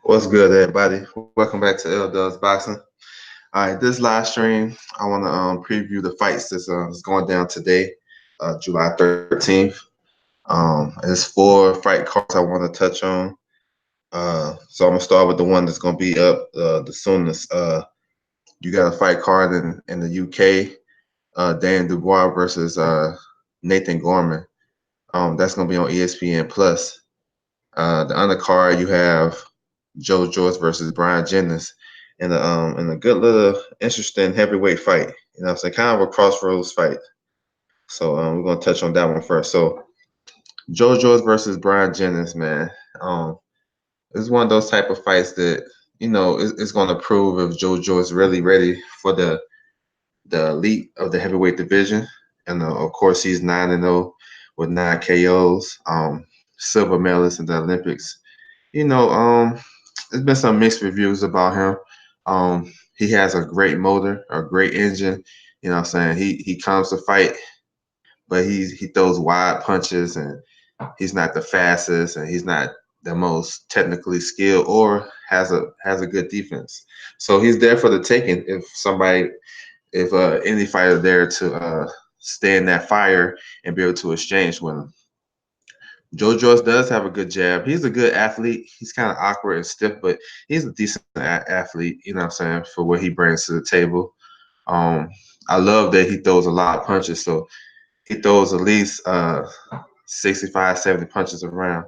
What's good, everybody? Welcome back to L Dubs Boxing. All right, this live stream, I want to preview the fights that's going down today, July 13th. There's four fight cards I want to touch on. So I'm gonna start with the one that's gonna be up the soonest. You got a fight card in the UK, Dan Dubois versus Nathan Gorman. That's gonna be on ESPN Plus. The undercard you have Joe Joyce versus Brian Jennings in a good little interesting heavyweight fight. You know what I'm saying? Kind of a crossroads fight. So we're gonna touch on that one first. So Joe Joyce versus Brian Jennings, man. Um, it's one of those type of fights that it's gonna prove if Joe Joyce really ready for the elite of the heavyweight division. And of course he's 9-0 with 9 KOs. Silver medalist in the Olympics. You know, there's been some mixed reviews about him. He has a great motor, a great engine. You know what I'm saying? He comes to fight, but he throws wide punches and he's not the fastest and he's not the most technically skilled or has a good defense. So he's there for the taking if any fighter there to stay in that fire and be able to exchange with him. Joe Joyce does have a good jab. He's a good athlete. He's kind of awkward and stiff, but he's a decent athlete, you know what I'm saying, for what he brings to the table. Um, I love that he throws a lot of punches. So he throws at least 65, 70 punches around.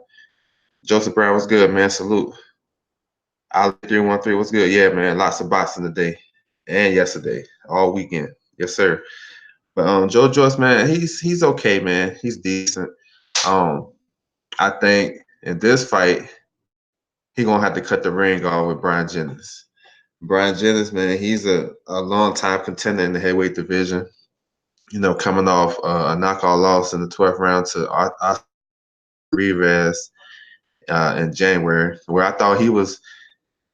Joseph Brown was good, man. Salute. Ali 313 was good. Yeah, man. Lots of boxing today and yesterday, all weekend. Yes, sir. But Joe Joyce, man, he's okay, man. He's decent. Um, I think in this fight, he gonna have to cut the ring off with Brian Jennings. Brian Jennings, man, he's a long time contender in the heavyweight division. You know, coming off a knockout loss in the 12th round to Rivas in January, where I thought he was.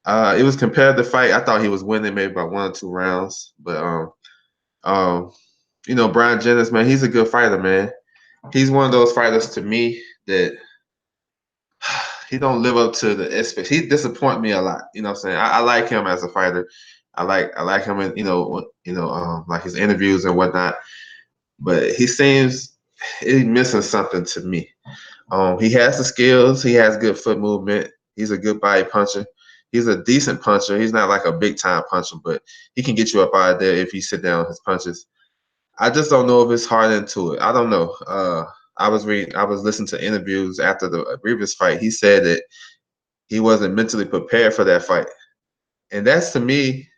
It was competitive fight. I thought he was winning maybe by 1 or 2 rounds, but um, Brian Jennings, man, he's a good fighter, man. He's one of those fighters to me that he don't live up to the expectation. He disappoint me a lot. You know what I'm saying? I like him as a fighter. I like him in like his interviews and whatnot. But he seems he's missing something to me. He has the skills. He has good foot movement. He's a good body puncher. He's a decent puncher. He's not like a big time puncher, but he can get you up out of there if you sit down his punches. I just don't know if it's hard into it. I don't know. I was listening to interviews after the previous fight. He said that he wasn't mentally prepared for that fight. And that's to me,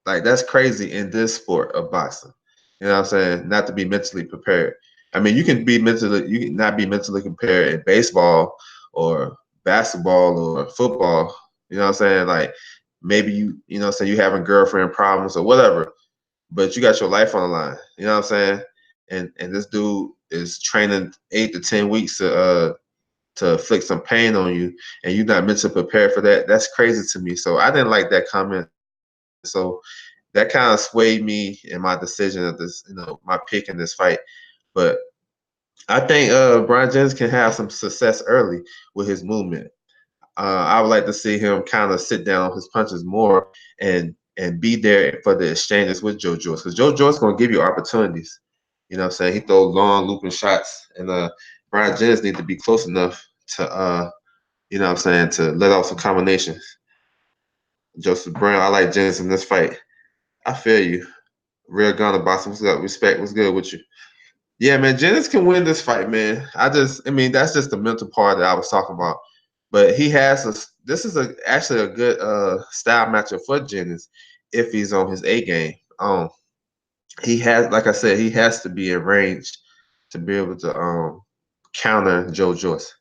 like that's crazy in this sport of boxing. You know what I'm saying? Not to be mentally prepared. I mean, you can not be mentally prepared in baseball or basketball or football. You know what I'm saying? Like maybe you know what I'm saying, you having girlfriend problems or whatever, but you got your life on the line. You know what I'm saying? And this dude is training 8 to 10 weeks to inflict some pain on you, and you're not mentally prepared for that. That's crazy to me. So I didn't like that comment. So that kind of swayed me in my decision of this, my pick in this fight. But I think Brian Jones can have some success early with his movement. I would like to see him kind of sit down on his punches more and be there for the exchanges with Joe Joyce, because Joe Joyce gonna give you opportunities. You know what I'm saying? He throws long looping shots, and Brian Jennings need to be close enough to you know what I'm saying, to let off some combinations. Joseph Brown, I like Jennings in this fight. I feel you. Real gunner box. What's up? Respect. What's good with you? Yeah, man. Jennings can win this fight, man. I mean, that's just the mental part that I was talking about. But he has a. This is actually a good style matchup for Jennings if he's on his A game. He has, like I said, he has to be in range to be able to counter Joe Joyce.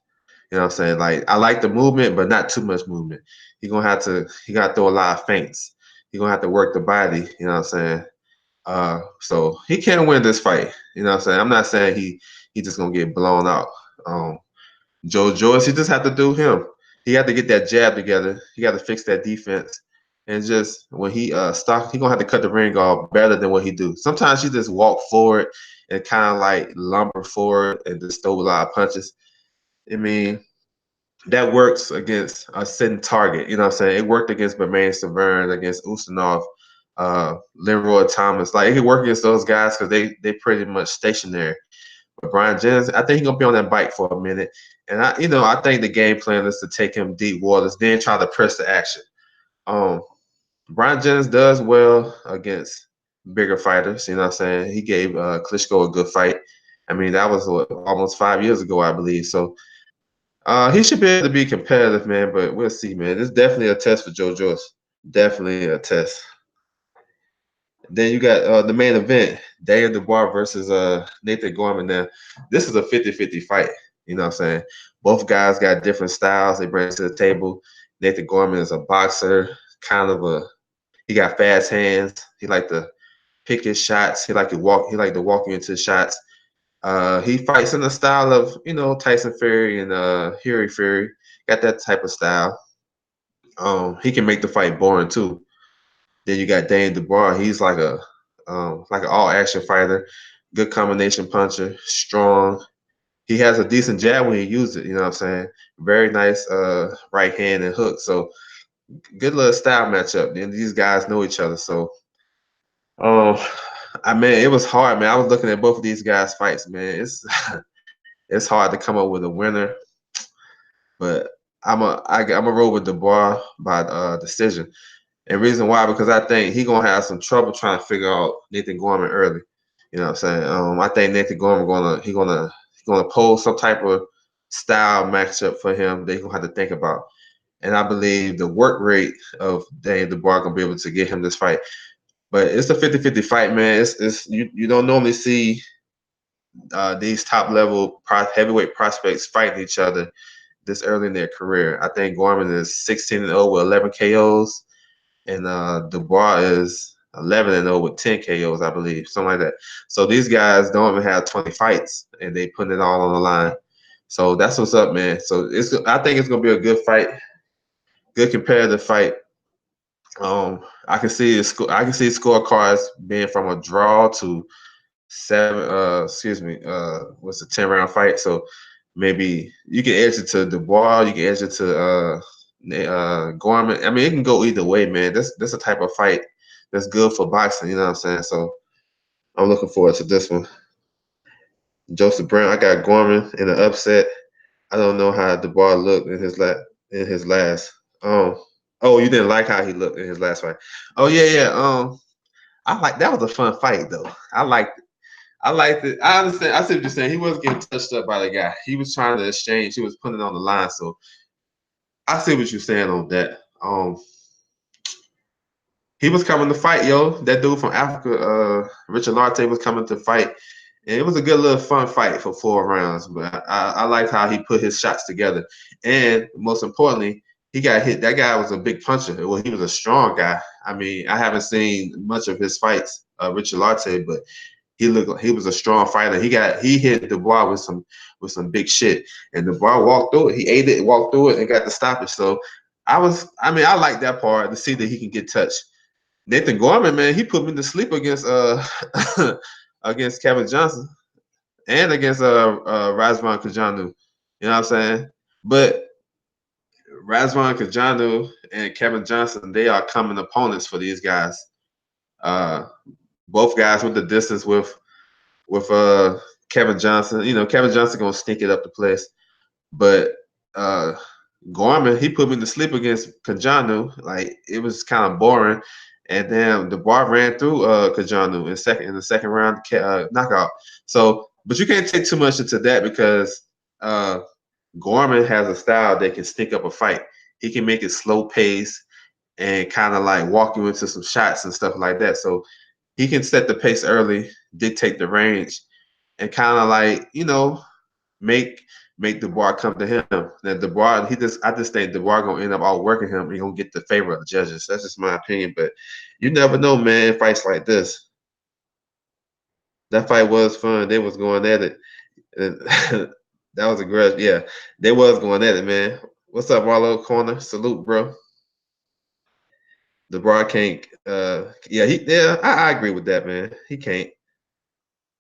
You know what I'm saying? Like I like the movement, but not too much movement. He gotta throw a lot of feints. He gonna have to work the body, you know what I'm saying? So he can win this fight. You know what I'm saying? I'm not saying he just gonna get blown out. Um, Joe Joyce, he just have to do him. He had to get that jab together. He got to fix that defense. And just when he he gonna have to cut the ring off better than what he do. Sometimes he just walk forward and kind of like lumber forward and just throw a lot of punches. I mean, that works against a sitting target. You know what I'm saying? It worked against Bermain Severn, against Ustinov, Leroy Thomas. Like it could work against those guys because they pretty much stationary. But Brian Jennings, I think he's gonna be on that bike for a minute. And I think the game plan is to take him deep waters, then try to press the action. Um, Brian Jennings does well against bigger fighters. You know what I'm saying? He gave Klitschko a good fight. I mean, that was almost 5 years ago, I believe. So he should be able to be competitive, man. But we'll see, man. It's definitely a test for Joe Joyce. Definitely a test. Then you got the main event, Daniel Dubois versus Nathan Gorman. Now, this is a 50-50 fight. You know what I'm saying? Both guys got different styles they bring to the table. Nathan Gorman is a boxer, kind of a he got fast hands. He like to pick his shots. He like to walk you into shots. He fights in the style of, Tyson Fury and Harry Fury. Got that type of style. He can make the fight boring too. Then you got Dane Dubois. He's like an all action fighter, good combination puncher, strong. He has a decent jab when he uses it. You know what I'm saying? Very nice right hand and hook. So good little style matchup. And these guys know each other. So um, I mean, it was hard, man. I was looking at both of these guys' fights, man. It's hard to come up with a winner, but I'm a roll with Dubois by decision. And reason why, because I think he gonna have some trouble trying to figure out Nathan Gorman early. You know what I'm saying? I think Nathan Gorman gonna pose some type of style matchup for him that he gonna have to think about. And I believe the work rate of Daniel Dubois gonna be able to get him this fight. But it's a 50-50 fight, man. It's you don't normally see these top level heavyweight prospects fighting each other this early in their career. I think Gorman is 16-0 with 11 KOs, and Dubois is 11-0 with 10 KOs, I believe, something like that. So these guys don't even have 20 fights, and they putting it all on the line. So that's what's up, man. So I think it's gonna be a good fight, good competitive fight. I can see scorecards being from a draw to seven. What's a 10 round fight? So maybe you can edge it to Dubois, you can edge it to Gorman. I mean, it can go either way, man. That's a type of fight that's good for boxing. You know what I'm saying? So I'm looking forward to this one. Joseph Brown, I got Gorman in the upset. I don't know how Dubois looked in his last. Oh, you didn't like how he looked in his last fight. Oh yeah, yeah. I like that was a fun fight though. I liked it. I understand. I see what you're saying. He wasn't getting touched up by the guy. He was trying to exchange. He was putting it on the line. So I see what you're saying on that. He was coming to fight, yo. That dude from Africa, Richard Lartey, was coming to fight. And it was a good little fun fight for 4 rounds. But I liked how he put his shots together. And most importantly, he got hit. That guy was a big puncher. Well, he was a strong guy. I mean, I haven't seen much of his fights, Richard Lartey, but he was a strong fighter. He hit Dubois with some big shit, and Dubois walked through it. He ate it, walked through it, and got the stoppage. So I like that part to see that he can get touched. Nathan Gorman, man, he put me to sleep against against Kevin Johnson and against Razvan Kajanu. You know what I'm saying? But Razvan Kajanu and Kevin Johnson, they are common opponents for these guys. Uh, both guys with the distance with Kevin Johnson. You know, Kevin Johnson gonna sneak it up the place, but uh, Gorman he put me to sleep against Kajanu. Like it was kind of boring, and then the bar ran through Kajanu in the second round knockout. So, but you can't take too much into that because Gorman has a style that can stick up a fight. He can make it slow pace and kind of like walk you into some shots and stuff like that. So he can set the pace early, dictate the range, and kind of like make Dubois come to him. Then Dubois, I just think Dubois gonna end up outworking him. He gonna get the favor of the judges. That's just my opinion, but you never know, man. Fights like this. That fight was fun. They was going at it. And that was aggressive. Yeah, they was going at it, man. What's up, Marlo Corner? Salute, bro. Dubois can't. I agree with that, man. He can't.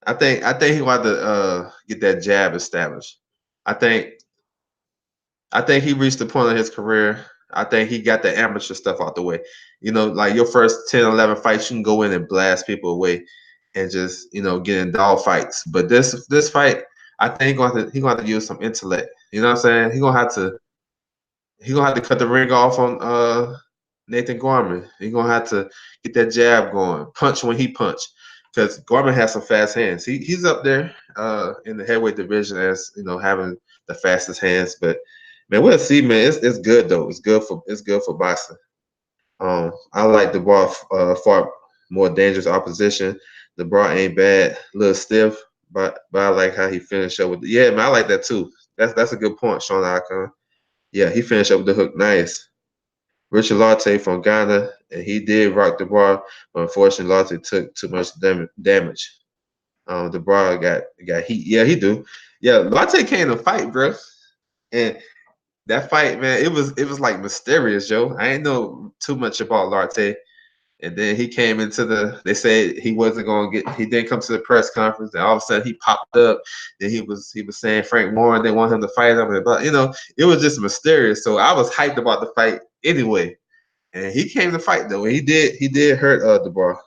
I think he wanted to get that jab established. I think I think he reached the point of his career. I think he got the amateur stuff out the way. Like your first 10, 11 fights, you can go in and blast people away and just, get in dog fights. But this fight, I think he gonna have to use some intellect. You know what I'm saying? He gonna have to cut the ring off on Nathan Gorman. He gonna have to get that jab going, punch when he punch, because Gorman has some fast hands. He's up there in the heavyweight division as having the fastest hands. But man, we'll see, man. It's good though. It's good for boxing. I like the bar far more dangerous opposition. The bar ain't bad, a little stiff, but I like how he finished up with. Yeah, man, I like that too. That's a good point, Sean Icon. Yeah, he finished up with the hook nice. Richard Latte from Ghana, and he did rock the bar, but unfortunately, Latte took too much damage. The bar got heat. Yeah, he do. Yeah, Latte came to fight, bro, and that fight, man, it was like mysterious, yo. I ain't know too much about Latte, and then he came into the. They said he wasn't gonna get. He didn't come to the press conference, and all of a sudden he popped up. Then he was saying Frank Warren. They want him to fight him, but it was just mysterious. So I was hyped about the fight anyway. And he came to fight though. He did hurt Dubois.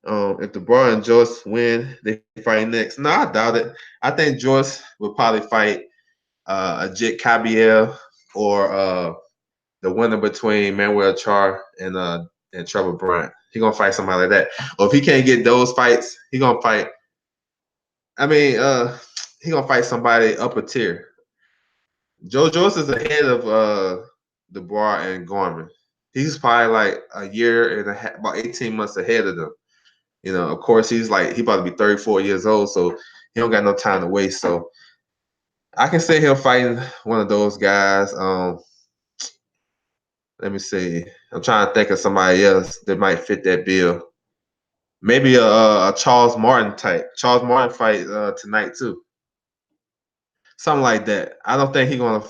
If Dubois and Joyce win, they fight next. No, I doubt it. I think Joyce will probably fight a Jit Cabiel or the winner between Manuel Char and Trevor Bryant. He gonna fight somebody like that. Or if he can't get those fights, he gonna fight. I mean, he gonna fight somebody upper tier. Joe Joyce is ahead of Dubois and Gorman. He's probably like a year and a half, about 18 months ahead of them. Of course, he about to be 34 years old, so he don't got no time to waste. So I can see him fighting one of those guys. Let me see. I'm trying to think of somebody else that might fit that bill. Maybe a Charles Martin type. Charles Martin fight tonight too. Something like that. I don't think he gonna.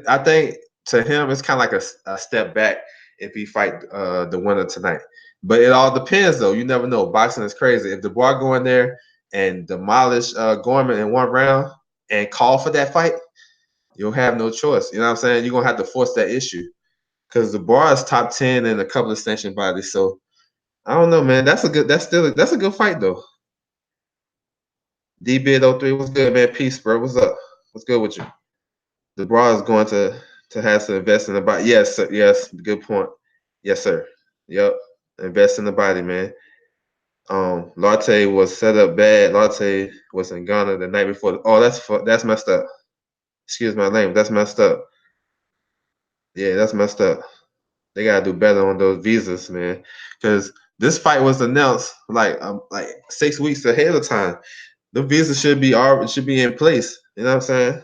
I think to him it's kind of like a step back if he fight the winner tonight. But it all depends though. You never know. Boxing is crazy. If Dubois go in there and demolish Gorman in one round and call for that fight, you'll have no choice. You know what I'm saying? You're gonna have to force that issue because Dubois is top 10 in a couple of sanctioned bodies. So I don't know, man. That's a good fight though. D-Bid03, what's good, man? Peace, bro. What's up? What's good with you? Dubois is going to have to invest in the body. Yes, sir. Yes, good point. Yes, sir. Yep. Invest in the body, man. Latte was set up bad. Latte was in Ghana the night before. Oh, that's messed up. Excuse my name. That's messed up. Yeah, that's messed up. They gotta do better on those visas, man. Because this fight was announced like 6 weeks ahead of time. The visa should be in place. You know what I'm saying?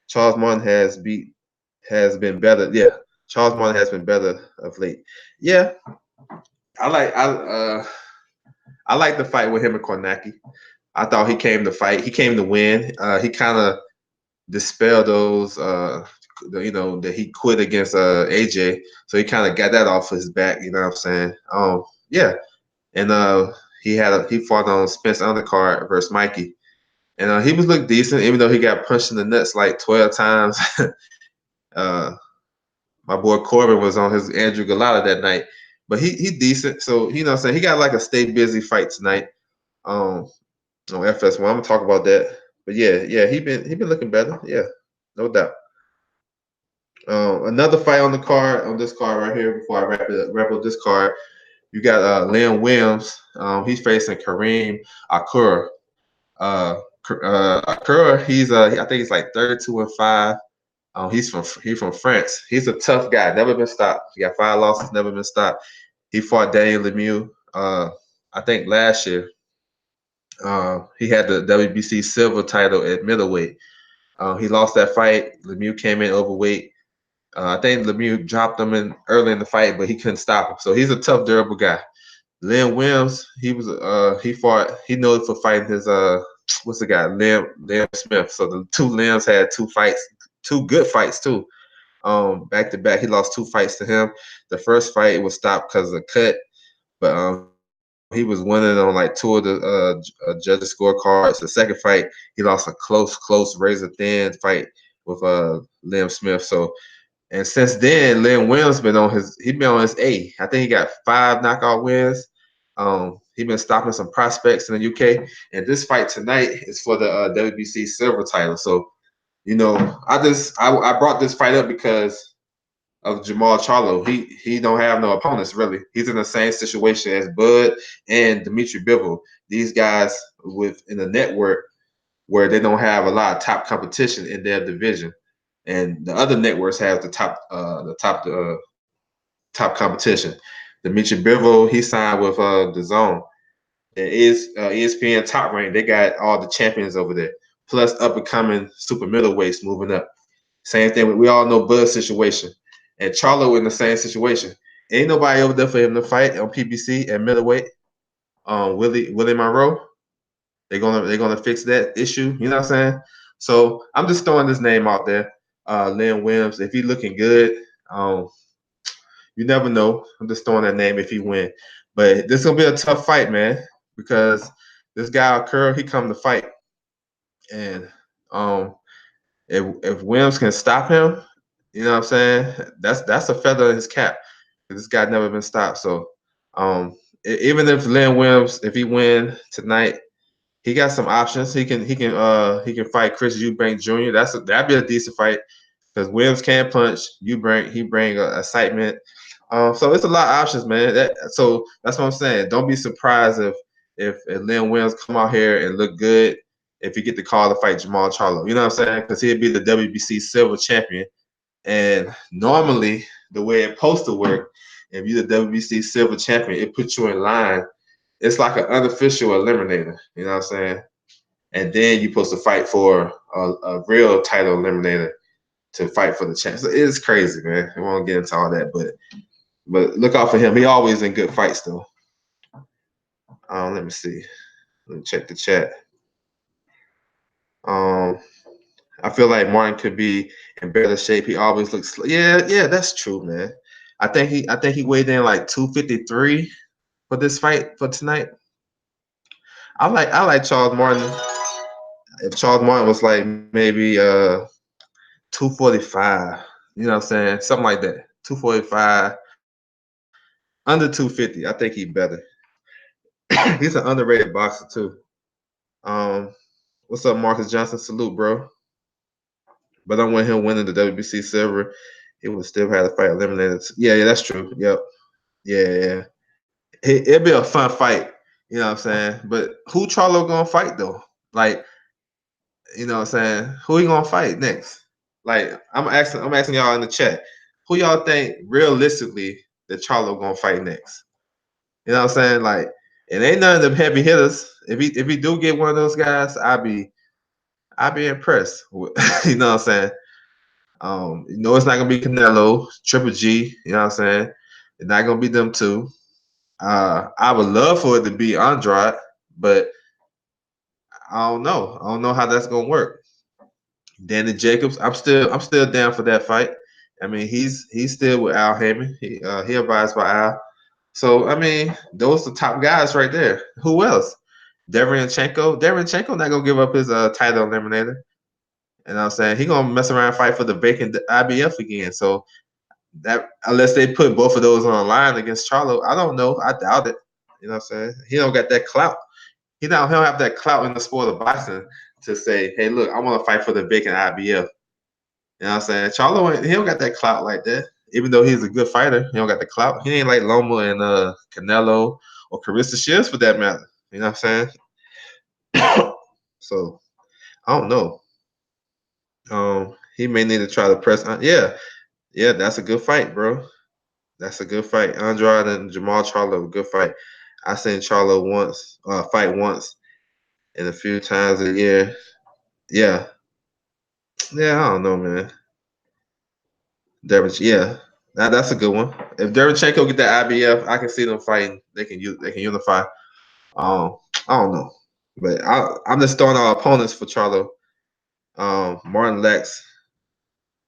Charles Martin has been better. Yeah, Charles Martin has been better of late. Yeah, I like I uh I like the fight with him and Kornacki. I thought he came to fight. He came to win. He kind of dispelled those. That he quit against AJ, so he kind of got that off his back. You know what I'm saying? Yeah, and he fought on Spence undercard versus Mikey, and he was looked decent, even though he got punched in the nuts like 12 times. uh, my boy Corbin was on his Andrew Galata that night, but he decent. So what I'm saying, he got like a stay busy fight tonight. Um, on FS1. I'm gonna talk about that. But yeah, he been looking better. Yeah, no doubt. Another fight on this card right here before I wrap up this card. You got Liam Williams. He's facing Kareem Akura. Akura, I think he's like 32-5. He's from France. He's a tough guy. Never been stopped. He got 5 losses. Never been stopped. He fought Daniel Lemieux. I think last year. He had the WBC silver title at middleweight. He lost that fight. Lemieux came in overweight. I think Lemieux dropped him in early in the fight, but he couldn't stop him. So he's a tough, durable guy. Lynn Williams, he known for fighting his what's the guy? Liam Smith. So the two Liams had 2 fights, 2 good fights too. Back to back. He lost 2 fights to him. The first fight was stopped because of a cut, but he was winning on like two of the judges' scorecards. The second fight, he lost a close, razor thin fight with Liam Smith. So, and since then, Liam Williams been on his A. I think he got 5 knockout wins. He been stopping some prospects in the UK, and this fight tonight is for the WBC silver title. So, I brought this fight up because of Jamal Charlo. He don't have no opponents really. He's in the same situation as Bud and Dimitri Bivol. These guys in the network where they don't have a lot of top competition in their division, and the other networks have top competition. Dimitri Bivol, he signed with the Zone. It is ESPN Top Rank. They got all the champions over there, plus up and coming super middleweights moving up. Same thing. We all know Bud's situation, and Charlo in the same situation. Ain't nobody over there for him to fight on PBC at middleweight. Willie Monroe. They're gonna fix that issue. You know what I'm saying? So I'm just throwing this name out there. Lynn Williams. If he's looking good, you never know. I'm just throwing that name if he win. But this is gonna be a tough fight, man, because this guy Curl, he come to fight, and if Williams can stop him, you know what I'm saying? That's a feather in his cap. This guy never been stopped. So even if Lynn Williams, if he win tonight, he got some options. He can fight Chris Eubank Jr. That'd be a decent fight because Williams can punch. He bring excitement. So it's a lot of options, man. So that's what I'm saying. Don't be surprised if Lynn Williams come out here and look good if he get the call to fight Jamal Charlo. You know what I'm saying? Because he'd be the WBC silver champion. And normally the way it's supposed to work, if you're the WBC silver champion, it puts you in line. It's like an unofficial eliminator. You know what I'm saying? And then you're supposed to fight for a real title eliminator to fight for the champ. So it's crazy, man. I won't get into all that, but look out for him. He always in good fights, though. Let me see. Let me check the chat. I feel like Martin could be in better shape. He always looks. Yeah, that's true, man. I think he weighed in like 253 for this fight for tonight. I like Charles Martin. If Charles Martin was like maybe 245, you know what I'm saying? Something like that. 245, under 250. I think he's better. He's an underrated boxer too. Um, what's up, Marcus Johnson? Salute, bro. But I want him winning the WBC silver. He would still have the fight eliminated. Yeah, that's true. Yep. Yeah. It'd be a fun fight. You know what I'm saying? But who Charlo gonna fight though? Like, you know what I'm saying? Who he gonna fight next? Like, I'm asking y'all in the chat. Who y'all think realistically that Charlo gonna fight next? You know what I'm saying? Like, it ain't none of them heavy hitters. If he do get one of those guys, I'd be impressed. You know what I'm saying? It's not gonna be Canelo, Triple G. You know what I'm saying? It's not gonna be them two. I would love for it to be Andrade, but I don't know. I don't know how that's gonna work. Danny Jacobs, I'm still down for that fight. I mean, he's still with Al Haymon. He advised by Al. So I mean, those are the top guys right there. Who else? Derenchenko. Derenchenko not gonna give up his title eliminator. You know what I'm saying? He gonna mess around and fight for the vacant IBF again. So that unless they put both of those on the line against Charlo, I don't know. I doubt it. You know what I'm saying? He don't got that clout. He don't have that clout in the sport of boxing to say, hey, look, I want to fight for the vacant IBF. You know what I'm saying? Charlo, he don't got that clout like that. Even though he's a good fighter, he don't got the clout. He ain't like Loma and Canelo or Carissa Shields for that matter. You know what I'm saying? So I don't know. He may need to try to press. Yeah, that's a good fight, bro. That's a good fight. Andrade and Jamal Charlo, good fight. I seen Charlo fight once and a few times a year. Yeah. Yeah, I don't know, man. Yeah. That's a good one. If Derenchenko get that IBF, I can see them fighting. They can unify. I don't know. But I'm just throwing out opponents for Charlo. Martin lacks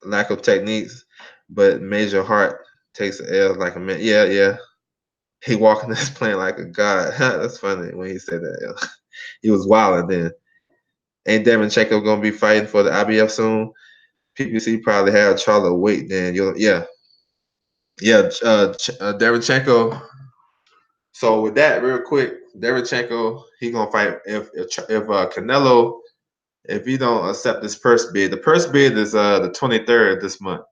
lack of techniques, but Major Hart takes the L like a man. Yeah. He walking this plane like a god. That's funny when he said that. He was wilding then. Ain't Demonchenko gonna be fighting for the IBF soon? PBC probably have Charlie wait. Then yeah. Demonchenko. So with that, real quick, Demonchenko he gonna fight if Canelo if he don't accept this purse bid. The purse bid is the 23rd this month.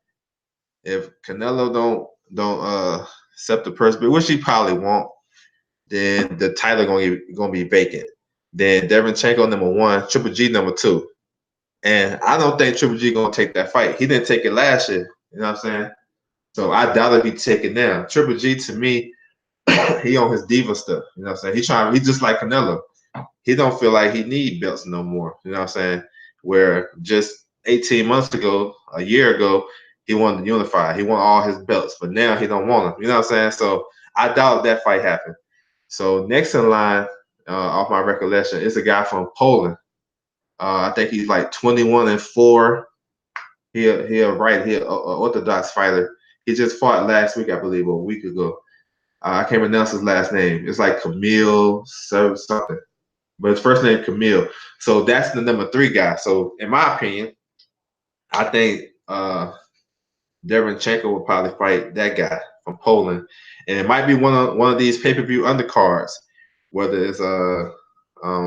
If Canelo don't accept the purse bid, which he probably won't, then the title gonna be vacant. Then Demonchenko #1, Triple G #2. And I don't think Triple G gonna take that fight. He didn't take it last year. You know what I'm saying? So I doubt if he take it now. Triple G to me, he on his diva stuff. You know what I'm saying? He just like Canelo. He don't feel like he need belts no more. You know what I'm saying? Where just 18 months ago, a year ago, he wanted to unify. He want all his belts, but now he don't want them. You know what I'm saying? So I doubt that fight happened. So next in line, off my recollection, is a guy from Poland. I think he's like 21-4. He a Orthodox fighter. He just fought last week, I believe, or a week ago. I can't pronounce his last name. It's like Camille something, but his first name Camille. So that's the #3 guy. So in my opinion, I think Derenchenko will probably fight that guy from Poland, and it might be one of these pay-per-view undercards, whether it's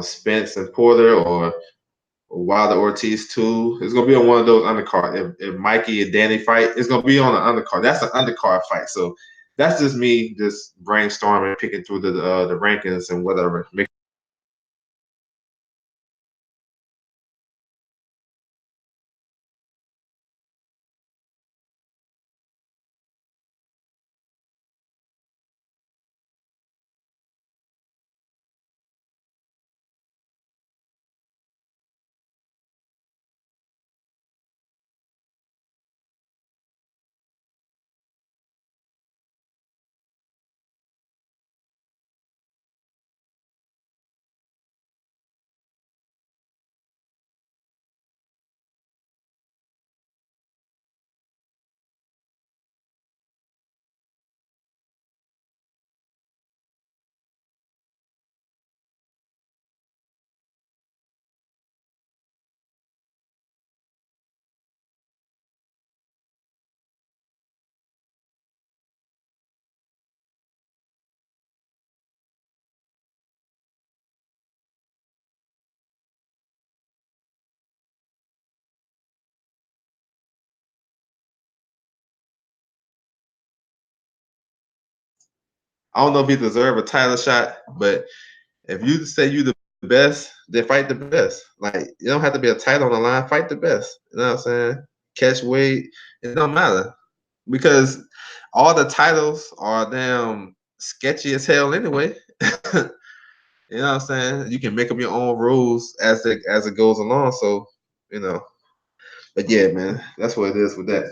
Spence and Porter or Wilder Ortiz too. It's gonna be on one of those undercards. If Mikey and Danny fight, it's gonna be on an undercard. That's an undercard fight. So that's just me just brainstorming, picking through the rankings and whatever. I don't know if he deserve a title shot, but if you say you the best, then fight the best. Like you don't have to be a title on the line. Fight the best. You know what I'm saying? Catch weight. It don't matter because all the titles are damn sketchy as hell anyway. You know what I'm saying? You can make up your own rules as it goes along. So you know. But yeah, man, that's what it is with that.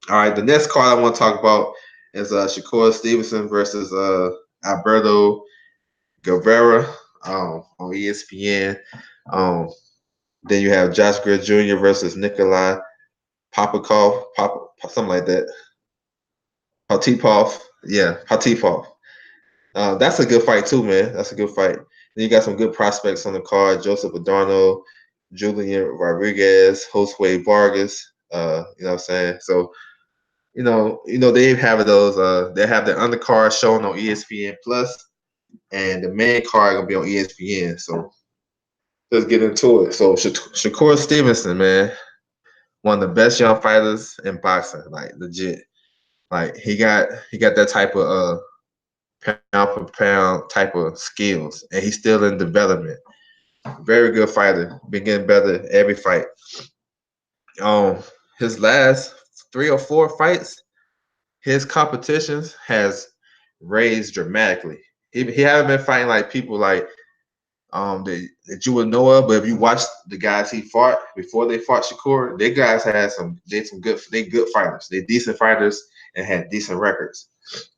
All right, the next card I want to talk about is Shakur Stevenson versus Alberto Guevara on ESPN. Um, then you have Josh Gray Jr. versus Nikolai something like that. Potipov, yeah, Potipov. That's a good fight too, man. That's a good fight. Then you got some good prospects on the card: Joseph Adorno, Julian Rodriguez, Josue Vargas. You know what I'm saying? So they have those. They have the undercard shown on ESPN Plus, and the main card gonna be on ESPN. So let's get into it. So Shakur Stevenson, man, one of the best young fighters in boxing, like legit. Like he got that type of pound for pound type of skills, and he's still in development. Very good fighter. Been getting better every fight. Um, his last 3 or 4 fights, his competitions has raised dramatically. He haven't been fighting like people like that you would know of, but if you watch the guys he fought before they fought Shakur, they guys had some good fighters. They decent fighters and had decent records.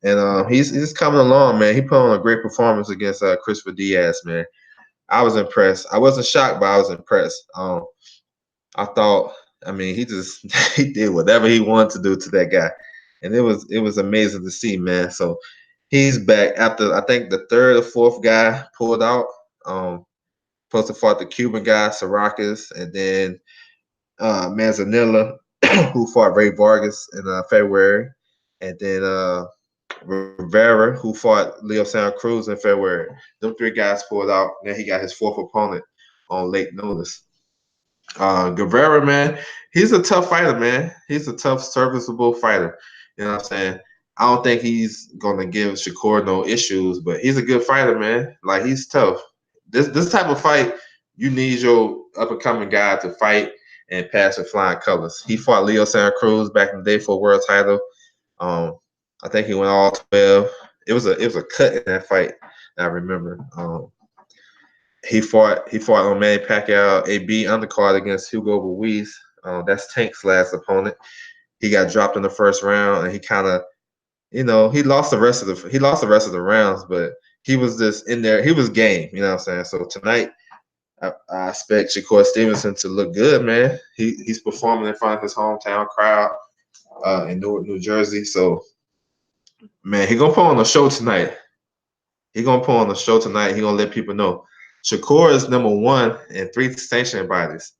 And he's coming along, man. He put on a great performance against Christopher Diaz, man. I was impressed. I wasn't shocked, but I was impressed. I thought, I mean, he just he did whatever he wanted to do to that guy, and it was amazing to see, man. So He's back after I think the third or fourth guy pulled out. Supposed to fought the Cuban guy, Sarakas, and then Manzanilla, who fought Ray Vargas in February, and then Rivera, who fought Leo Santa Cruz in February. Them three guys pulled out. Then he got his fourth opponent on late notice. Guevara, man, he's a tough fighter, man. He's a tough, serviceable fighter. You know what I'm saying? I don't think he's gonna give Shakur no issues, but he's a good fighter, man. Like he's tough. This type of fight, you need your up and coming guy to fight and pass with flying colors. He fought Leo Santa Cruz back in the day for a world title. Um, I think he went all 12. It was a cut in that fight. I remember. He fought on Manny Pacquiao AB undercard against Hugo Ruiz. That's Tank's last opponent. He got dropped in the first round, and he kind of, he lost the rounds, but he was just in there. He was game. You know what I'm saying? So tonight, I expect Shakur Stevenson to look good, man. He's performing in front of his hometown crowd in Newark, New Jersey. So, man, he gonna put on a show tonight. He gonna put on a show tonight. He gonna let people know. Shakur is number one in three sanctioning bodies: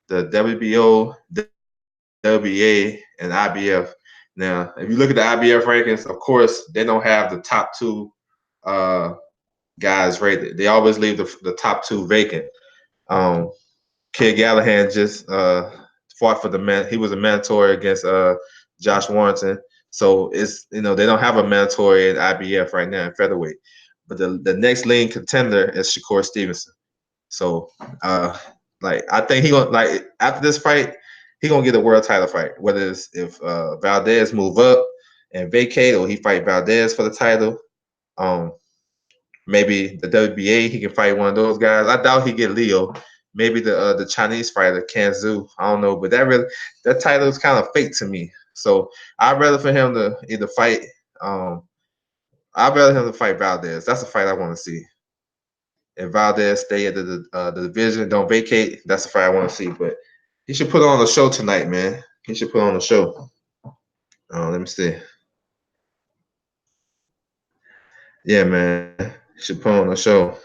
the WBO, WBA, and IBF. Now, if you look at the IBF rankings, of course, they don't have the top two guys rated. They always leave the top two vacant. Kid Gallahan just fought for the man. He was a mandatory against Josh Warrington. So they don't have a mandatory at IBF right now in featherweight. But the next leading contender is Shakur Stevenson. So I think he gonna after this fight, he gonna get a world title fight. Whether it's if Valdez move up and vacate or he fight Valdez for the title. Maybe the WBA, he can fight one of those guys. I doubt he get Leo. Maybe the Chinese fighter Kanzu. I don't know, but that title is kind of fake to me. So I'd rather for him to either fight. I'd rather him to fight Valdez. That's a fight I want to see. If Valdez stay at the division, don't vacate, that's a fight I want to see. But he should put on a show tonight, man. He should put on a show. Let me see. Yeah, man. He should put on a show.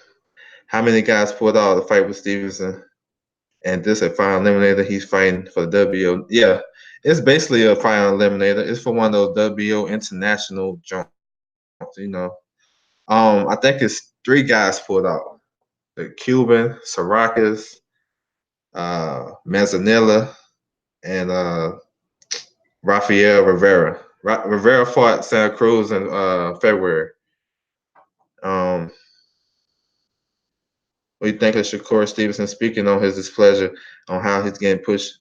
How many guys pulled out the fight with Stevenson? And this a final eliminator. He's fighting for the WBO. Yeah, it's basically a final eliminator. It's for one of those WBO international jumps. I think it's three guys pulled out: the Cuban, Sarakas, Manzanilla, and Rafael Rivera. Rivera fought Santa Cruz in February. What do you think of Shakur Stevenson speaking on his displeasure on how he's getting pushed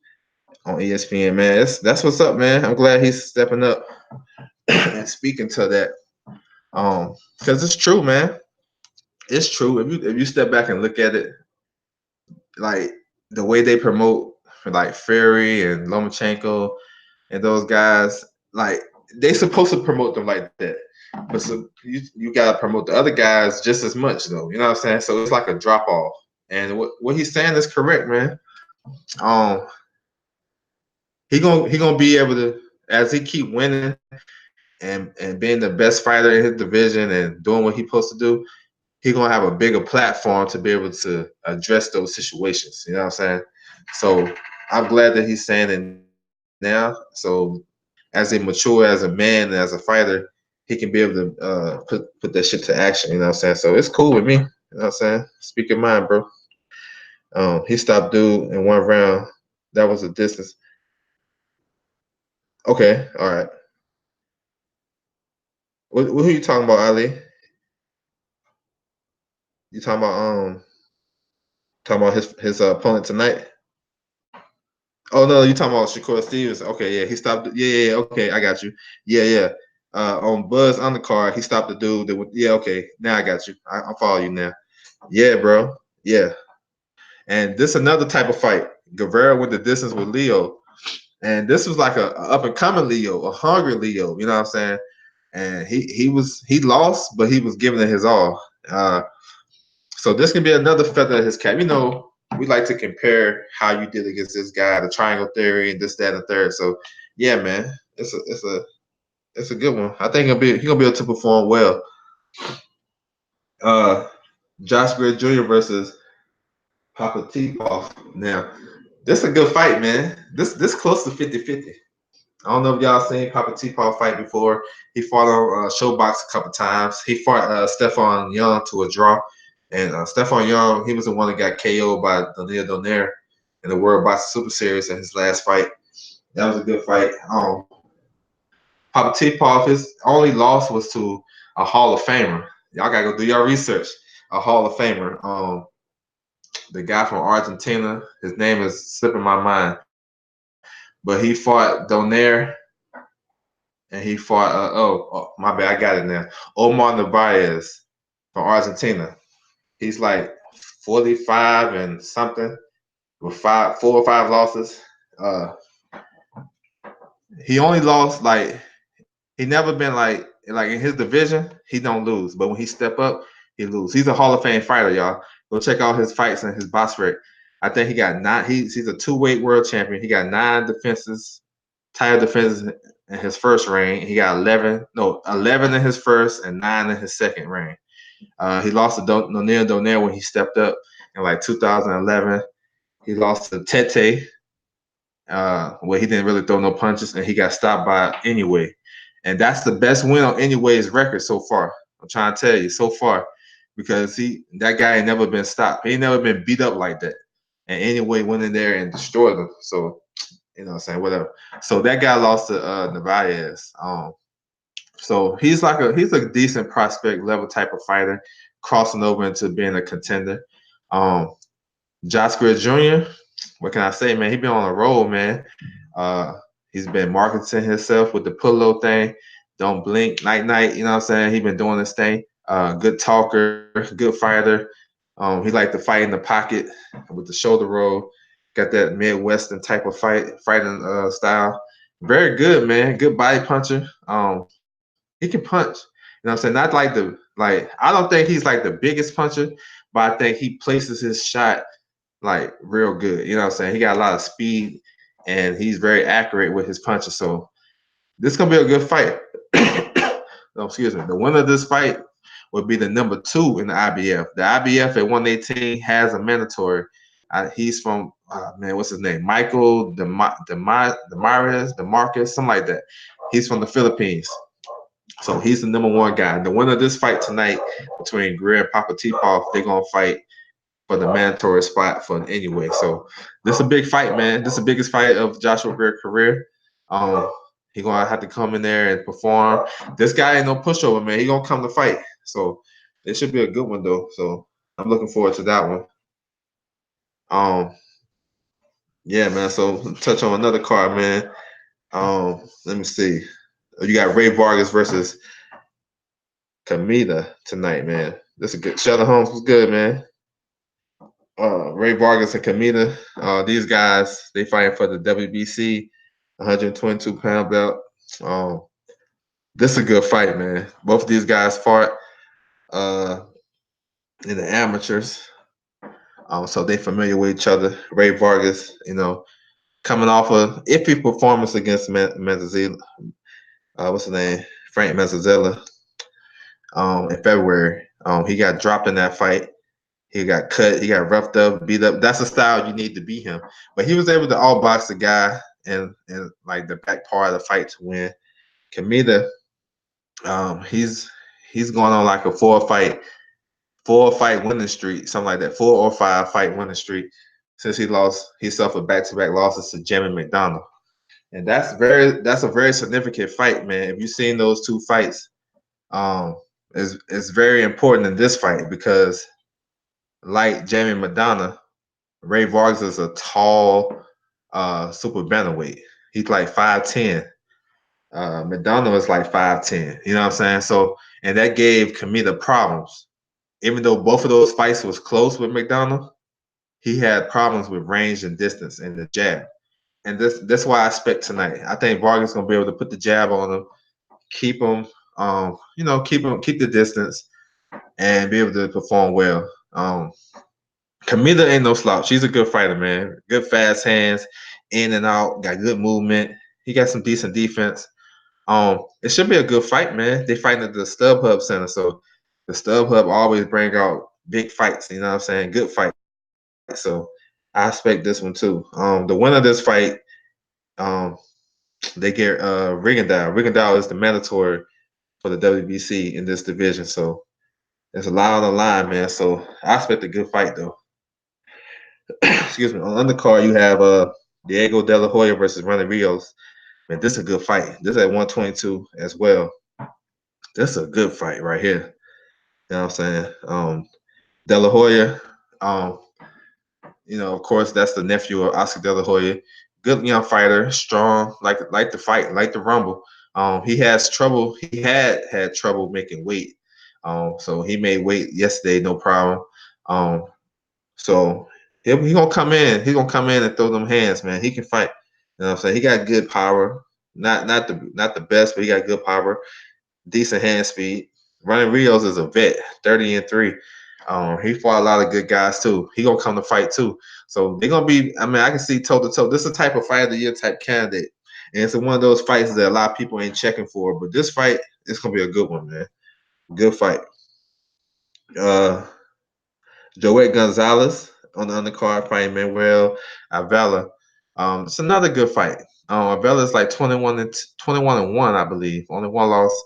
on ESPN, man? That's what's up, man. I'm glad he's stepping up and speaking to that. Because it's true, man. It's true. If you step back and look at it, like the way they promote like Fury and Lomachenko and those guys, like they supposed to promote them like that. But so you gotta promote the other guys just as much though. You know what I'm saying? So it's like a drop off. And what he's saying is correct, man. He gonna be able to, as he keep winning and being the best fighter in his division and doing what he's supposed to do, he's gonna have a bigger platform to be able to address those situations. You know what I'm saying? So I'm glad that he's saying it now. So as he mature as a man and as a fighter, he can be able to put that shit to action. You know what I'm saying? So it's cool with me. You know what I'm saying? Speak your mind, bro. He stopped dude in one round. That was a distance. Okay, all right. Who are you talking about, Ali? You talking about his opponent tonight? Oh no, you talking about Shakur Stevens? Okay, yeah, he stopped. Yeah, okay, I got you. Yeah. On Buzz undercard, he stopped the dude. Yeah, okay, now I got you. I follow you now. Yeah, bro. Yeah, and this another type of fight. Guevara went the distance with Leo, and this was like a up and coming Leo, a hungry Leo. You know what I'm saying? And he lost, but he was giving it his all. So this can be another feather in his cap. We like to compare how you did against this guy, the triangle theory, and this, that, and the third. So yeah, man, it's it's a good one. I think he'll be able to perform well. Uh, Josh Gray Jr. versus Papa T-Paw. Now, this a good fight, man. This close to 50-50. I don't know if y'all seen Papa T-Paw fight before. He fought on Showbox a couple times. He fought Stephon Young to a draw. And Stephon Young, he was the one that got KO'd by Daniel Donaire in the World Boxing Super Series in his last fight. That was a good fight. Papa T-Paw, his only loss was to a Hall of Famer. Y'all gotta go do your research. A Hall of Famer. The guy from Argentina, his name is slipping my mind, but he fought Donaire and he fought. My bad, I got it now. Omar Narvaez from Argentina. He's like 45 and something with 4 or 5 losses. Uh, he only lost like he never been like in his division. He don't lose, but when he step up, he lose. He's a Hall of Fame fighter, y'all. Go check out his fights and his box rec. I think he got 9. He's a 2-weight world champion. He got 9 defenses, title defenses in his first reign. He got 11 in his first and 9 in his second reign. He lost to Donier Donaire when he stepped up in like 2011. He lost to Tete, where he didn't really throw no punches, and he got stopped by Anyway. And that's the best win on Anyway's record so far. I'm trying to tell you, so far, because that guy ain't never been stopped. He ain't never been beat up like that. And Anyway went in there and destroyed him. So, you know what I'm saying, whatever. So that guy lost to Narvaez. So he's a decent prospect level type of fighter, crossing over into being a contender. Josh Gray Jr., what can I say, man? He been on a roll, man. He's been marketing himself with the Pullo thing. Don't blink, night, night. You know what I'm saying? He been doing this thing. Good talker, good fighter. He like to fight in the pocket with the shoulder roll. Got that Midwestern type of fighting style. Very good, man. Good body puncher. He can punch. You know what I'm saying? Not like I don't think he's like the biggest puncher, but I think he places his shot like real good. You know what I'm saying? He got a lot of speed and he's very accurate with his punches. So this is gonna be a good fight. No, excuse me. The winner of this fight would be the number 2 in the IBF. The IBF at 118 has a mandatory. He's from what's his name? Michael DeMarcus, something like that. He's from the Philippines. So he's the number 1 guy. The winner of this fight tonight between Greer and Papa T-Paw, they're gonna fight for the mandatory spot for Anyway. So this is a big fight, man. This is the biggest fight of Joshua Greer's career. He gonna have to come in there and perform. This guy ain't no pushover, man. He gonna come to fight. So it should be a good one though. So I'm looking forward to that one. Yeah, man. So touch on another card, man. Let me see. You got Ray Vargas versus Kameda tonight, man. This is good. Shelton Holmes was good, man. Ray Vargas and Kameda. These guys, they fighting for the WBC 122-pound belt. This is a good fight, man. Both of these guys fought in the amateurs, so they familiar with each other. Ray Vargas, coming off a iffy performance against Mazzazella. What's his name? Frank Mazzazella. In February, he got dropped in that fight. He got cut. He got roughed up, beat up. That's the style you need to beat him. But he was able to outbox the guy in like the back part of the fight to win. Kameda, he's going on like a four fight winning streak, something like that, 4 or 5 fight winning streak since he suffered back-to-back losses to Jimmy McDonald. And that's a very significant fight, man. If you've seen those 2 fights, it's very important in this fight because like Jamie Madonna, Ray Vargas is a tall super bantamweight. He's like 5'10". Madonna was like 5'10". You know what I'm saying? So, and that gave Kameda problems. Even though both of those fights was close with McDonald, he had problems with range and distance and the jab. And that's why I expect tonight. I think Vargas gonna be able to put the jab on him, keep him, keep the distance, and be able to perform well. Kameda ain't no slouch. She's a good fighter, man. Good fast hands, in and out, got good movement. He got some decent defense. It should be a good fight, man. They fighting at the StubHub Center, so the StubHub always bring out big fights. You know what I'm saying? Good fights. So I expect this one too. The winner of this fight, um, they get Rigondeaux. Rigondeaux is the mandatory for the WBC in this division, so there's a lot on the line, man. So I expect a good fight though. Excuse me. On the undercard, you have Diego De La Hoya versus Ronnie Rios. Man, this is a good fight. This is at 122 as well. This is a good fight right here. You know what I'm saying? De La Hoya, um, of course, that's the nephew of Oscar De La Hoya. Good young fighter, strong, like the fight, like the rumble. He has trouble. He had trouble making weight. So he made weight yesterday, no problem. So he gonna come in. He gonna come in and throw them hands, man. He can fight. You know what I'm saying? He got good power. Not the best, but he got good power, decent hand speed. Running Rios is a vet, 30-3. He fought a lot of good guys too. He gonna come to fight too. So they're gonna be. I mean, I can see toe to toe. This is a type of fight of the year type candidate, and it's one of those fights that a lot of people ain't checking for. But this fight, it's gonna be a good one, man. Good fight. Uh, Joet Gonzalez on the undercard fighting Manuel Avila. It's another good fight. Avila is like 21-1, I believe. Only one loss.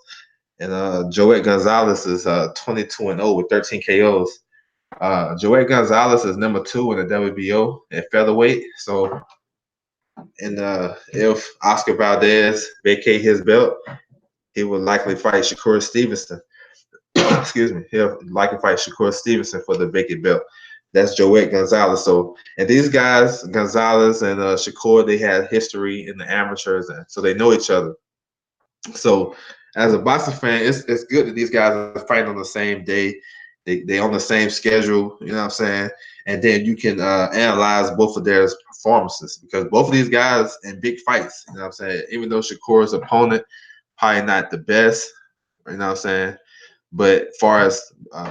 And Joet Gonzalez is 22-0 with 13 KOs. Joet Gonzalez is number 2 in the WBO at featherweight. So, and if Oscar Valdez vacate his belt, he will likely fight Shakur Stevenson. Excuse me. He'll likely fight Shakur Stevenson for the vacant belt. That's Joet Gonzalez. So, and these guys, Gonzalez and Shakur, they had history in the amateurs, and so they know each other. So, as a boxing fan, it's good that these guys are fighting on the same day. They on the same schedule. You know what I'm saying? And then you can analyze both of their performances because both of these guys in big fights. You know what I'm saying? Even though Shakur's opponent probably not the best. You know what I'm saying? But as far as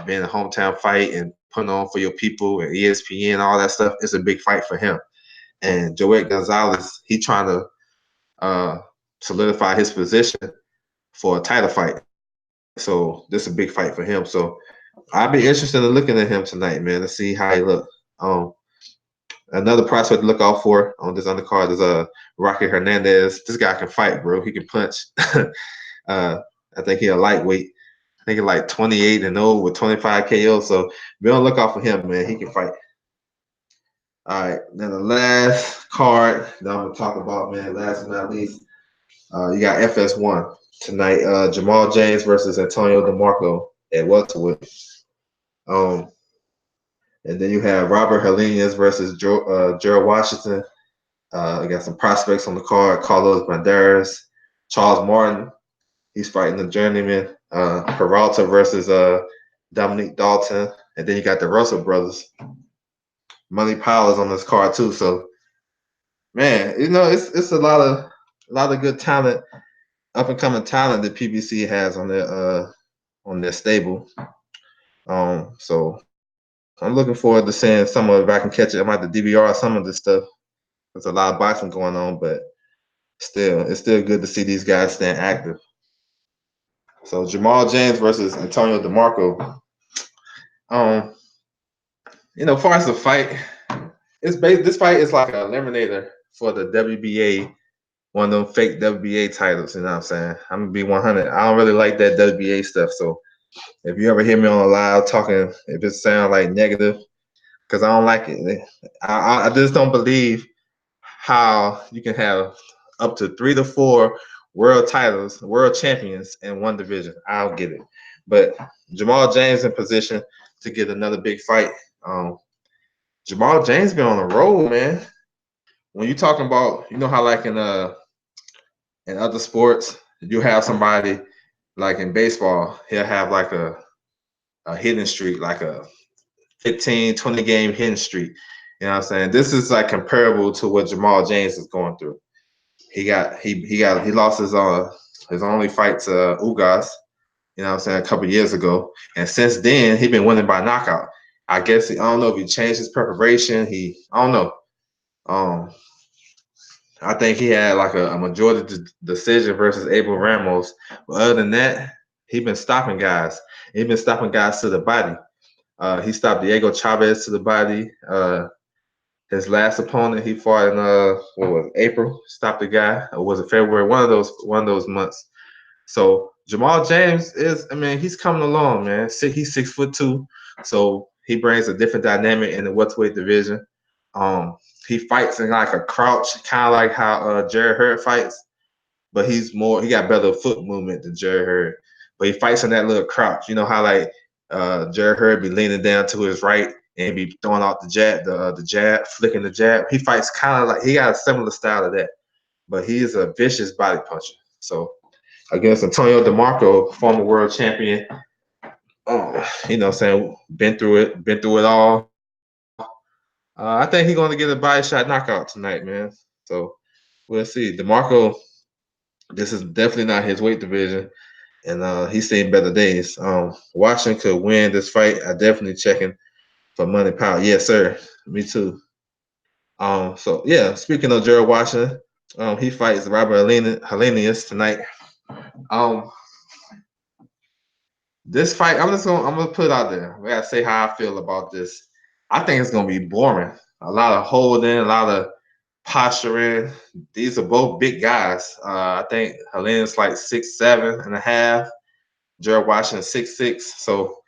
being a hometown fight and putting on for your people and ESPN, all that stuff, it's a big fight for him. And Joet Gonzalez, he trying to solidify his position for a title fight. So this is a big fight for him. So I'll be interested in looking at him tonight, man, to see how he look. Another prospect to look out for on this undercard is Rocky Hernandez. This guy can fight, bro. He can punch. I think he's a lightweight. I think he's like 28-0 with 25 KO. So be on the lookout for him, man. He can fight. All right. Then the last card that I'm gonna talk about, man, last but not least, you got FS1 tonight. Jamal James versus Antonio DeMarco at welterweight. And then you have Robert Helenius versus Gerald Washington. You got some prospects on the card. Carlos Banderas, Charles Martin. He's fighting the journeyman. Peralta versus Dominique Dalton. And then you got the Russell brothers. Money Powell is on this card too. So, man, it's a lot of good talent, up and coming talent that PBC has on their stable. So I'm looking forward to seeing some of if I can catch it. I might have to DVR some of this stuff. There's a lot of boxing going on, but it's still good to see these guys staying active. So Jamal James versus Antonio DeMarco. As far as the fight, this fight is like an eliminator for the WBA, one of them fake WBA titles. You know what I'm saying? I'm gonna be 100. I don't really like that WBA stuff. So if you ever hear me on a live talking, if it sounds like negative, because I don't like it. I just don't believe how you can have up to 3 to 4 world titles, world champions in one division. I don't get it. But Jamal James in position to get another big fight. Jamal James been on the road, man. When you talking about, how like in other sports, you have somebody like in baseball, he'll have like a hitting streak, like a 15, 20 game hitting streak. You know what I'm saying? This is like comparable to what Jamal James is going through. He lost his only fight to Ugas, you know what I'm saying, a couple years ago. And since then, he's been winning by knockout. I guess I don't know if he changed his preparation. I don't know. I think he had like a majority decision versus Abel Ramos. But other than that, he been stopping guys. He been stopping guys to the body. He stopped Diego Chavez to the body. His last opponent he fought in what was it, April, stopped the guy, or was it February? One of those months. So Jamal James is, I mean, he's coming along, man. He's 6'2", so he brings a different dynamic in the welterweight division. Um, he fights in like a crouch, kind of like how Jared Hurd fights, but he got better foot movement than Jared Hurd. But he fights in that little crouch. You know how like Jared Hurd be leaning down to his right and be throwing out the jab, flicking the jab. He fights kind of like he got a similar style to that, but he is a vicious body puncher. So against Antonio DeMarco, former world champion, saying been through it all. I think he's going to get a body shot knockout tonight, man. So we'll see. DeMarco, this is definitely not his weight division, and he's seen better days. Washington could win this fight. I definitely checking for money power. Yes, sir. Me too. So yeah, speaking of Gerald Washington, he fights Robert Helenius tonight. Um, this fight, I'm gonna put it out there. I gotta say how I feel about this. I think it's gonna be boring. A lot of holding, a lot of posturing. These are both big guys. I think Helena's like 6'7.5". Gerald Washington 6'6". So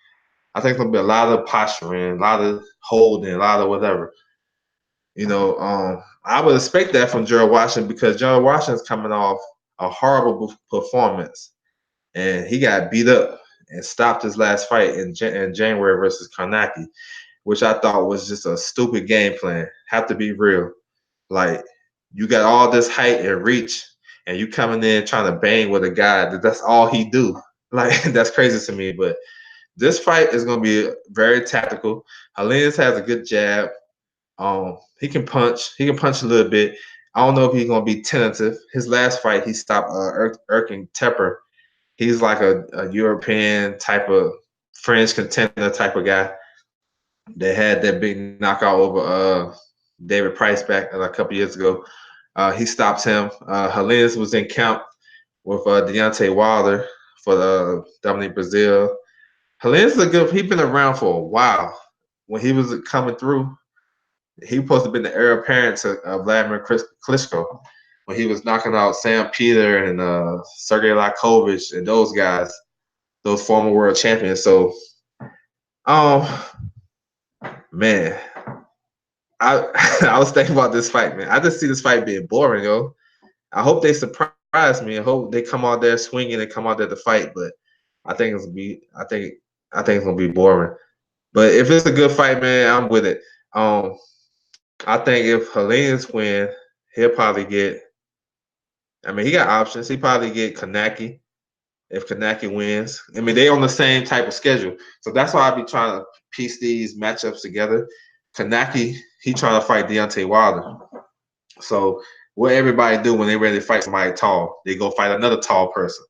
I think there'll be a lot of posturing, a lot of holding, a lot of whatever. I would expect that from Gerald Washington because Gerald Washington's coming off a horrible performance, and he got beat up and stopped his last fight in January versus Karnacki, which I thought was just a stupid game plan. Have to be real. Like, you got all this height and reach, and you coming in trying to bang with a guy that's all he do. Like, that's crazy to me. But this fight is going to be very tactical. Helenius has a good jab. He can punch. He can punch a little bit. I don't know if he's going to be tentative. His last fight, he stopped Erkin Tepper. He's like a European type of French contender type of guy. They had that big knockout over David Price back a couple years ago. He stops him. Helenius was in camp with Deontay Wilder for Dominic Brazil. Helenius is he's been around for a while. When he was coming through, he was supposed to be the heir apparent to Vladimir Klitschko when he was knocking out Sam Peter and Sergey Lakovich and those guys, those former world champions. So, man, I I was thinking about this fight, man. I just see this fight being boring, yo. I hope they surprise me. I hope they come out there swinging and come out there to fight, but I think it's gonna be I think it's gonna be boring. But if it's a good fight, man, I'm with it. I think if Helenius win, he'll probably get. I mean, he got options. He probably get Kanaki if Kanaki wins. I mean, they on the same type of schedule, so that's why I be trying to piece these matchups together. Kanaki, he trying to fight Deontay Wilder. So what everybody do when they ready to fight somebody tall, they go fight another tall person.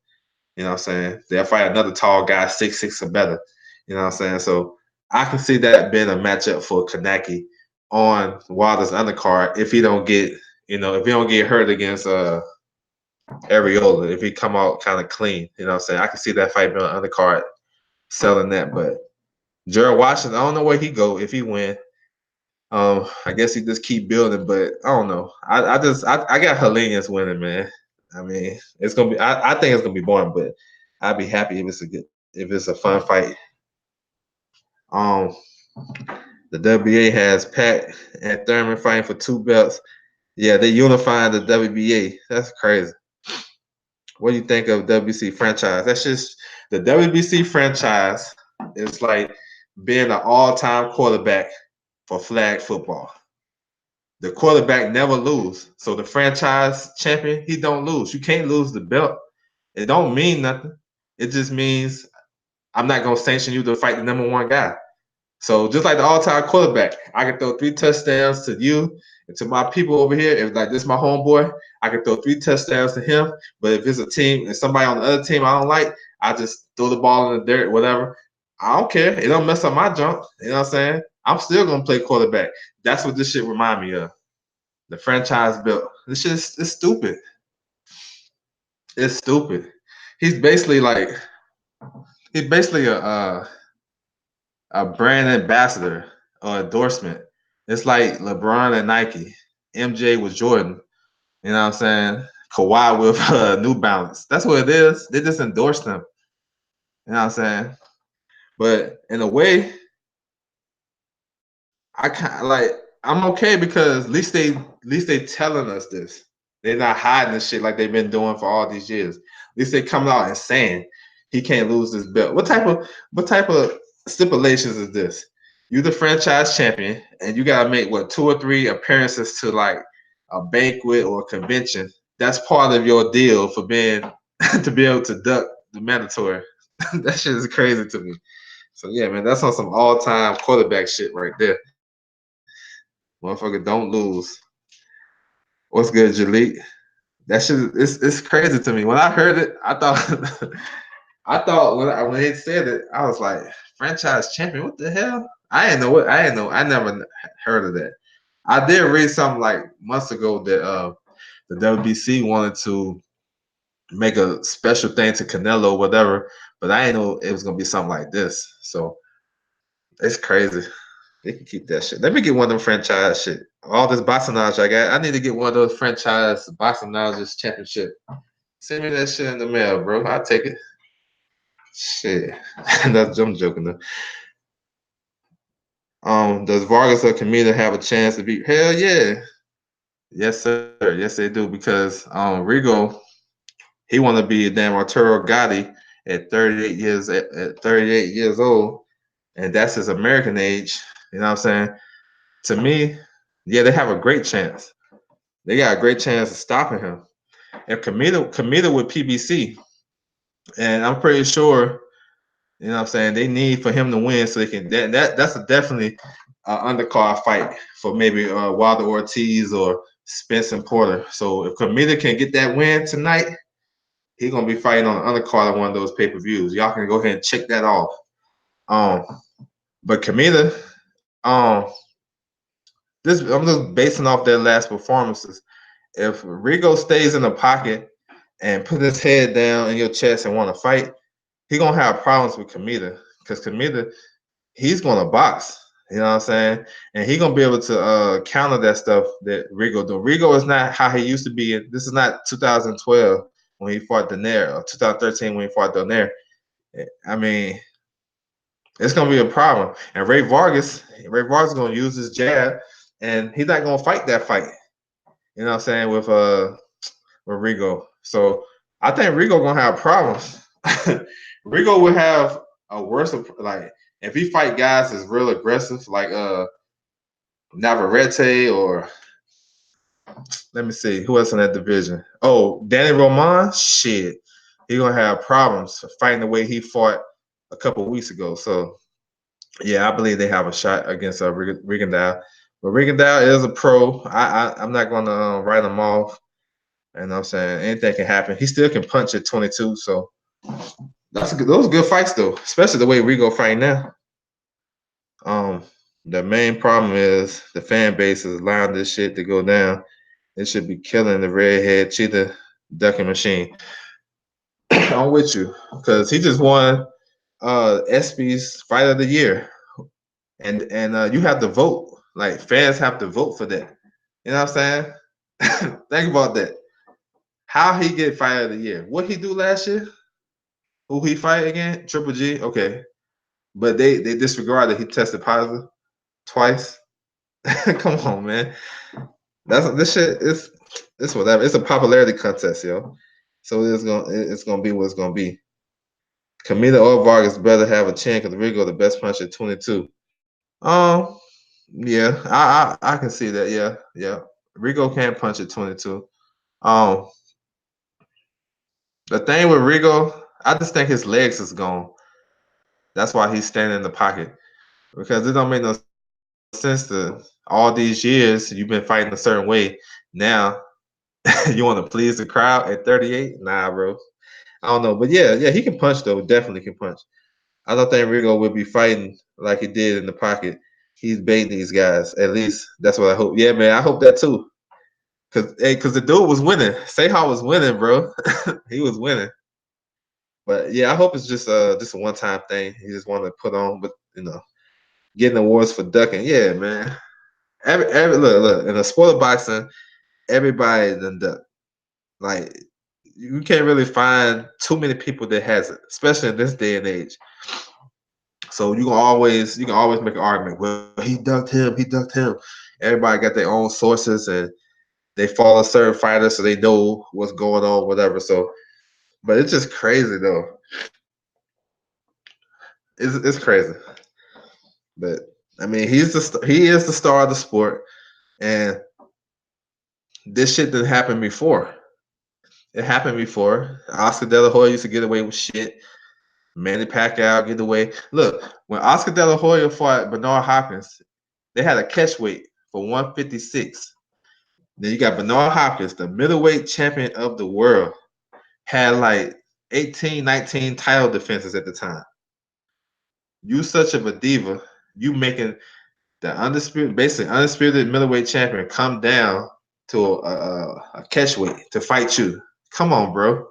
You know what I'm saying? They'll fight another tall guy, 6'6" or better. You know what I'm saying? So I can see that being a matchup for Kanaki on Wilder's undercard if he don't get, if he don't get hurt against Ariola, if he come out kind of clean. You know what I'm saying? I can see that fight being on undercard selling that. But Gerald Washington, I don't know where he go if he win. I guess he just keep building, but I don't know. I got Helenius winning, man. I mean, it's gonna be. I think it's gonna be boring, but I'd be happy if it's a fun fight. Um, the WBA has Pat and Thurman fighting for 2 belts. Yeah, they unifying the WBA. That's crazy. What do you think of WBC franchise? That's just the WBC franchise is like being an all-time quarterback for flag football. The quarterback never lose. So the franchise champion, he don't lose. You can't lose the belt. It don't mean nothing. It just means I'm not gonna sanction you to fight the #1 guy. So just like the all-time quarterback, I can throw 3 touchdowns to you and to my people over here. If like this is my homeboy, I can throw 3 touchdowns to him. But if it's a team and somebody on the other team I don't like, I just throw the ball in the dirt, whatever. I don't care. It don't mess up my jump. You know what I'm saying? I'm still gonna play quarterback. That's what this shit remind me of. The franchise belt. This shit is stupid. It's stupid. He's basically like he's basically a brand ambassador or endorsement. It's like LeBron and Nike, MJ with Jordan. You know what I'm saying? Kawhi with New Balance. That's what it is. They just endorse them. You know what I'm saying? But in a way, I kind of like I'm okay because at least they telling us this. They're not hiding this shit like they've been doing for all these years. At least they coming out and saying he can't lose this belt. What type of stipulations is this? You the franchise champion, and you gotta make what 2 or 3 appearances to like a banquet or a convention. That's part of your deal for being to be able to duck the mandatory. That shit is crazy to me. So yeah, man, that's on some all-time quarterback shit right there. Motherfucker, don't lose. What's good, Jalik? That shit it's crazy to me. When I heard it, I thought I thought when they said it, I was like, franchise champion, what the hell? I didn't know. I never heard of that. I did read something like months ago that the WBC wanted to make a special thing to Canelo or whatever, but I didn't know it was gonna be something like this. So it's crazy. They can keep that shit. Let me get one of them franchise shit. All this boxing knowledge I got, I need to get one of those franchise boxing knowledge championship. Send me that shit in the mail, bro. I'll take it. Shit. That's I'm joking though. Does Vargas or Kameda have a chance to beat? Hell yeah. Yes, sir. Yes, they do. Because Rigo, he wanna be a damn Arturo Gotti at 38 years old, and that's his American age. You know what I'm saying? To me, yeah, they have a great chance. They got a great chance of stopping him. If Kameda with PBC, and I'm pretty sure, you know what I'm saying, they need for him to win so they can that's a definitely undercard fight for maybe Wilder Ortiz or Spence and Porter. So if Kameda can get that win tonight, he's gonna be fighting on the undercard of one of those pay-per-views. Y'all can go ahead and check that off. Um, but Kameda, this I'm just basing off their last performances. If Rigo stays in the pocket and put his head down in your chest and want to fight, he gonna have problems with Kameda because Kameda, he's gonna box. You know what I'm saying? And he gonna be able to counter that stuff that Rigo do. Rigo is not how he used to be. This is not 2012 when he fought Donaire or 2013 when he fought Donaire. I mean, it's gonna be a problem. And Ray Vargas is gonna use his jab, and he's not gonna fight that fight. You know what I'm saying with Rigo. So I think Rigo gonna have problems. Rigo would have a worse like if he fight guys that's real aggressive like Navarrete or let me see who else in that division. Oh, Danny Roman, shit, he gonna have problems fighting the way he fought a couple weeks ago. So yeah, I believe they have a shot against Rigondeaux. But Rigondeaux is a pro. I'm not gonna write him off. And I'm saying anything can happen. He still can punch at 22. So those are good fights though, especially the way Rigo fight now. The main problem is the fan base is allowing this shit to go down. It should be killing the redhead cheetah ducking machine. I'm with you because he just won ESPY's Fight of the Year, and you have to vote. Like fans have to vote for that. You know what I'm saying? Think about that. How he get Fight of the Year? What he do last year? Who he fight again? Triple G. Okay, but they disregarded. He tested positive twice. Come on, man. That's this shit. It's whatever. It's a popularity contest, yo. So it's gonna be what it's gonna be. Kameda or Vargas better have a chance because Rigo the best puncher at 22. Um, yeah, I can see that. Yeah, yeah. Rigo can't punch at 22. Um, the thing with Rigo, I just think his legs is gone. That's why he's standing in the pocket because it don't make no sense to all these years you've been fighting a certain way. Now you want to please the crowd at 38? Nah, bro. I don't know, but yeah, he can punch though. Definitely can punch. I don't think Rigo will be fighting like he did in the pocket. He's baiting these guys. At least that's what I hope. Yeah, man, I hope that too. Cause the dude was winning. Seha was winning, bro. He was winning. But yeah, I hope it's just a one time thing. He just want to put on, but getting awards for ducking. Yeah, man. Every look in the sport of boxing, everybody done duck. Like you can't really find too many people that has it, especially in this day and age. So you can always make an argument. Well, he ducked him. He ducked him. Everybody got their own sources and they follow certain fighters so they know what's going on, whatever. So, but it's just crazy though. It's crazy. But I mean, he is the star of the sport, and this shit didn't happen before. It happened before. Oscar De La Hoya used to get away with shit. Manny Pacquiao get away. Look, when Oscar De La Hoya fought Bernard Hopkins, they had a catch weight for 156. Then you got Bernard Hopkins, the middleweight champion of the world, had like 18, 19 title defenses at the time. You such of a diva. You making basically undisputed middleweight champion come down to a catch weight to fight you. Come on, bro.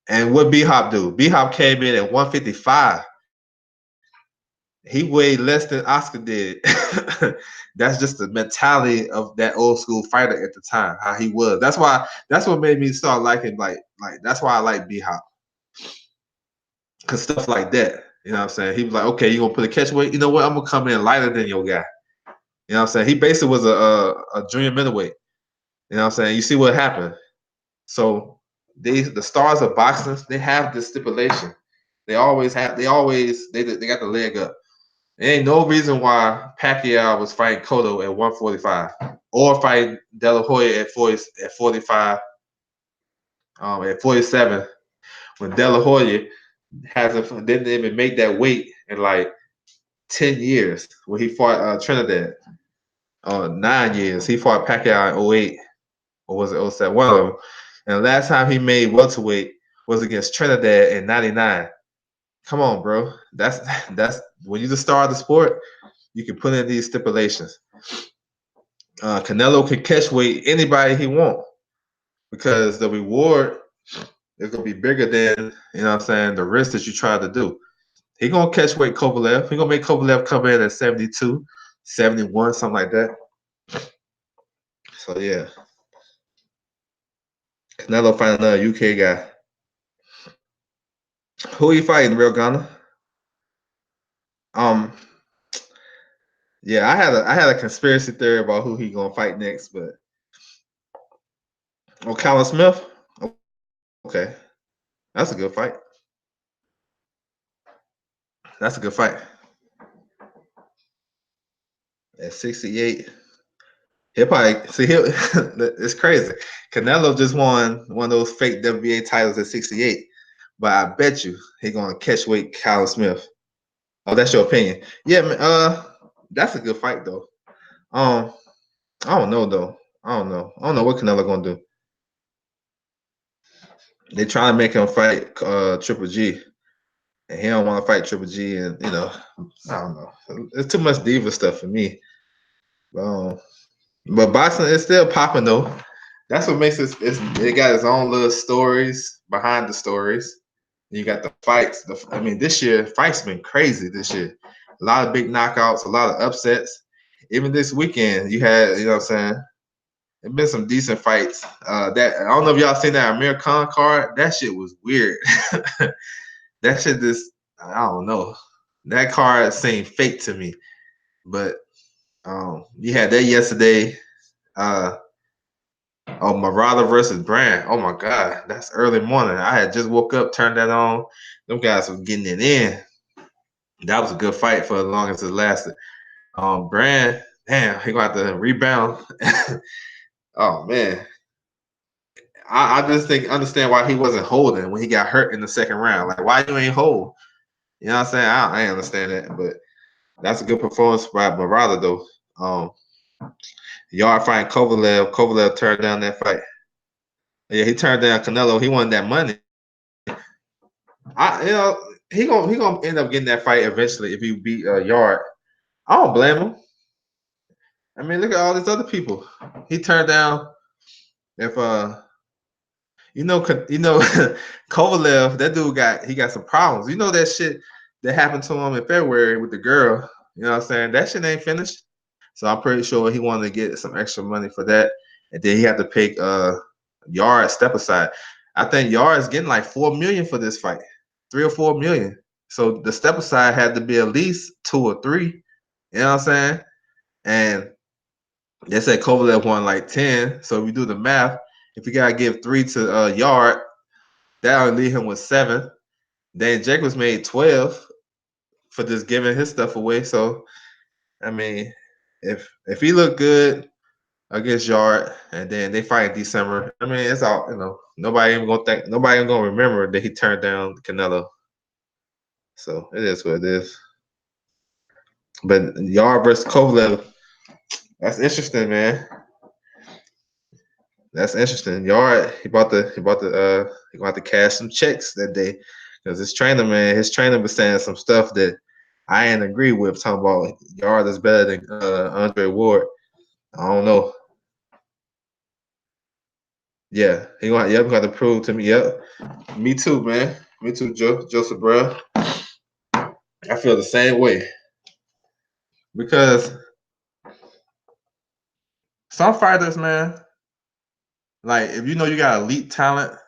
And what B Hop do? B Hop came in at 155. He weighed less than Oscar did. That's just the mentality of that old school fighter at the time, how he was. That's what made me start liking like that's why I like B Hop. Cause stuff like that. You know what I'm saying? He was like, okay, you gonna put a catch weight? You know what? I'm gonna come in lighter than your guy. You know what I'm saying? He basically was a junior middleweight. You know what I'm saying? You see what happened. So the stars of boxing, they have this stipulation. They got the leg up. There ain't no reason why Pacquiao was fighting Cotto at 145 or fighting De La Hoya at 45, at 47 when De La Hoya didn't even make that weight in like 10 years when he fought Trinidad. 9 years. He fought Pacquiao in 08 or was it 07? One of them. And the last time he made welterweight was against Trinidad in 99. Come on, bro. That's when you just start the sport, you can put in these stipulations. Canelo can catch weight anybody he want because the reward is gonna be bigger than what I'm saying, the risk that you try to do. He gonna catch weight Kovalev. He gonna make Kovalev come in at 72, 71, something like that. So yeah. Canelo find another UK guy. Who he fighting, Real Ghana? Um, yeah, I had a conspiracy theory about who he gonna fight next, but Callum Smith. Okay, that's a good fight. That's a good fight. At 68, he'll probably see. It's crazy. Canelo just won one of those fake WBA titles at 68, but I bet you he gonna catch weight Callum Smith. Oh, that's your opinion. Yeah, man. That's a good fight though. Um, I don't know though. I don't know. I don't know what Canelo gonna do. They trying to make him fight Triple G, and he don't want to fight Triple G, and I don't know. It's too much diva stuff for me. But boxing is still popping though. That's what makes it got its own little stories behind the stories. You got the fights. I mean, this year fights been crazy. This year, a lot of big knockouts, a lot of upsets. Even this weekend, you had what I'm saying. There's been some decent fights. That I don't know if y'all seen that Amir Khan card. That shit was weird. That shit just I don't know. That card seemed fake to me. But you had that yesterday. Marada versus Brand. Oh my God, that's early morning. I had just woke up, turned that on. Them guys was getting it in. That was a good fight for as long as it lasted. Brand, damn, he gonna have to rebound. Oh man, I just understand why he wasn't holding when he got hurt in the second round. Like, why you ain't hold? You know what I'm saying? I understand that, but that's a good performance by Marada though. Yard fighting Kovalev. Kovalev turned down that fight. Yeah, he turned down Canelo. He wanted that money. He gonna end up getting that fight eventually if he beat Yard. I don't blame him. I mean, look at all these other people he turned down if Kovalev, that dude got some problems. You know that shit that happened to him in February with the girl. You know what I'm saying? That shit ain't finished. So I'm pretty sure he wanted to get some extra money for that, and then he had to pay Yard step aside. I think Yard is getting like 4 million for this fight, 3 or 4 million. So the step aside had to be at least 2 or 3. You know what I'm saying? And they said Kovalev won like 10. So if you do the math, if you gotta give 3 to Yard, that'll leave him with 7. Then Jacobs made 12 for just giving his stuff away. So I mean, if he looked good against Yard, and then they fight in December. I mean, it's all nobody even gonna remember that he turned down Canelo. So it is what it is. But Yard versus Kovalev, that's interesting, man. That's interesting. Yard, he about to cash some checks that day because his trainer was saying some stuff that I ain't agree with. Talking about Yard is better than Andre Ward. I don't know. Yeah, he got to prove to me. Yep, me too, man. Me too, Joseph, bro. I feel the same way because some fighters, man, like if you know you got elite talent,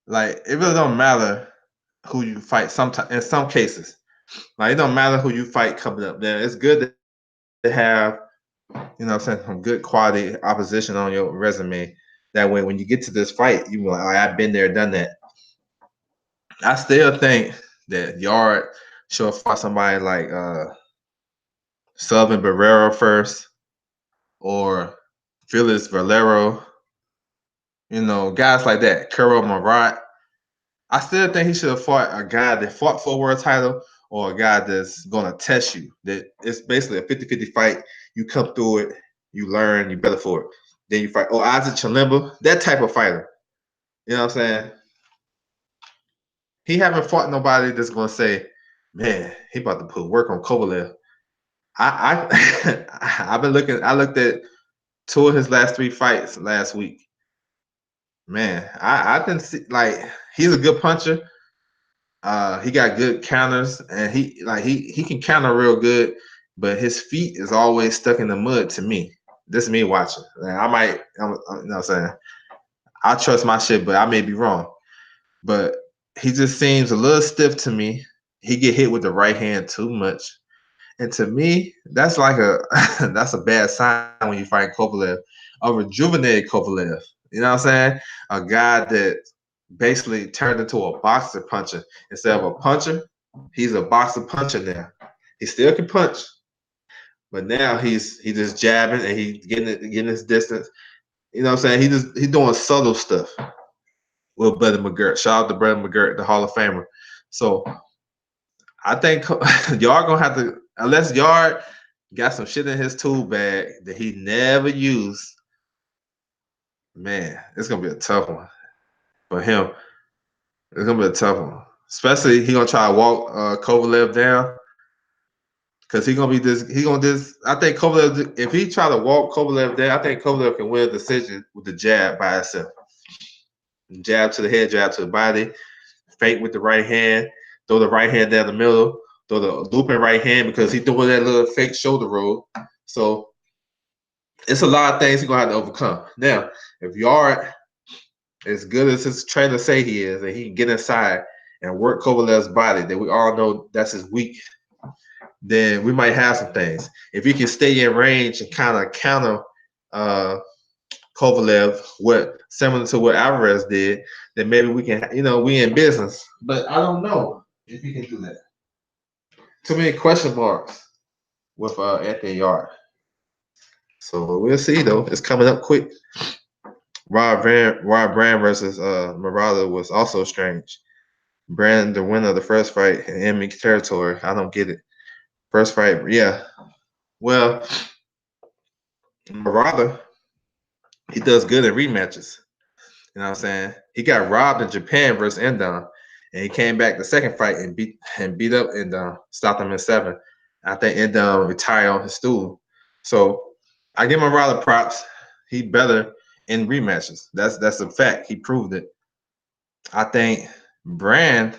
like it really don't matter who you fight. Sometimes, in some cases, like it don't matter who you fight coming up. Then it's good to have, you know, what I'm saying, some good quality opposition on your resume. That way, when you get to this fight, you be like, oh, I've been there, done that. I still think that Yard should have fought somebody like Sullivan Barrero first or Felix Valero, guys like that, Kuro Marat. I still think he should have fought a guy that fought for a world title or a guy that's going to test you. That it's basically a 50-50 fight. You come through it, you learn, you better for it. Then you fight. Oh, Isaac Chalimba, that type of fighter. You know what I'm saying? He haven't fought nobody that's going to say, man, he about to put work on Kovalev. I've been looking. I looked at 2 of his last 3 fights last week. Man, I didn't see, like, he's a good puncher. He got good counters, and he can counter real good, but his feet is always stuck in the mud to me. This is me watching. Like, you know what I'm saying? I trust my shit, but I may be wrong. But he just seems a little stiff to me. He get hit with the right hand too much. And to me, that's like that's a bad sign when you fight Kovalev, a rejuvenated Kovalev. You know what I'm saying? A guy that basically turned into a boxer puncher instead of a puncher. He's a boxer puncher now. He still can punch, but now he just jabbing and he getting his distance. You know what I'm saying? He doing subtle stuff with Buddy McGirt. Shout out to Buddy McGirt, the Hall of Famer. So I think Yard gonna have to, unless Yard got some shit in his tool bag that he never used. Man, it's gonna be a tough one for him. It's gonna be a tough one, especially he gonna try to walk Kovalev down because he gonna be this. He gonna this. I think Kovalev, if he try to walk Kovalev down, I think Kovalev can win a decision with the jab by itself. Jab to the head, jab to the body, fake with the right hand, throw the right hand down the middle, throw the looping right hand because he's doing that little fake shoulder roll. So it's a lot of things he's gonna have to overcome. Now, if Yard, as good as his trainer say he is, and he can get inside and work Kovalev's body, that we all know that's his weak, then we might have some things. If he can stay in range and kind of counter uh, Kovalev, what similar to what Alvarez did, then maybe we can, we in business. But I don't know if he can do that. Too many question marks with Anthony Yard. So we'll see though. It's coming up quick. Rob Brand versus Murata was also strange. Brand, the winner of the first fight in enemy territory. I don't get it. First fight, yeah. Well, Murata, he does good in rematches. You know what I'm saying? He got robbed in Japan versus Endon, and he came back the second fight and beat up Endon, stopped him in 7. I think Endon retired on his stool. So I give Murata props. He better in rematches. That's a fact. He proved it. I think Brand,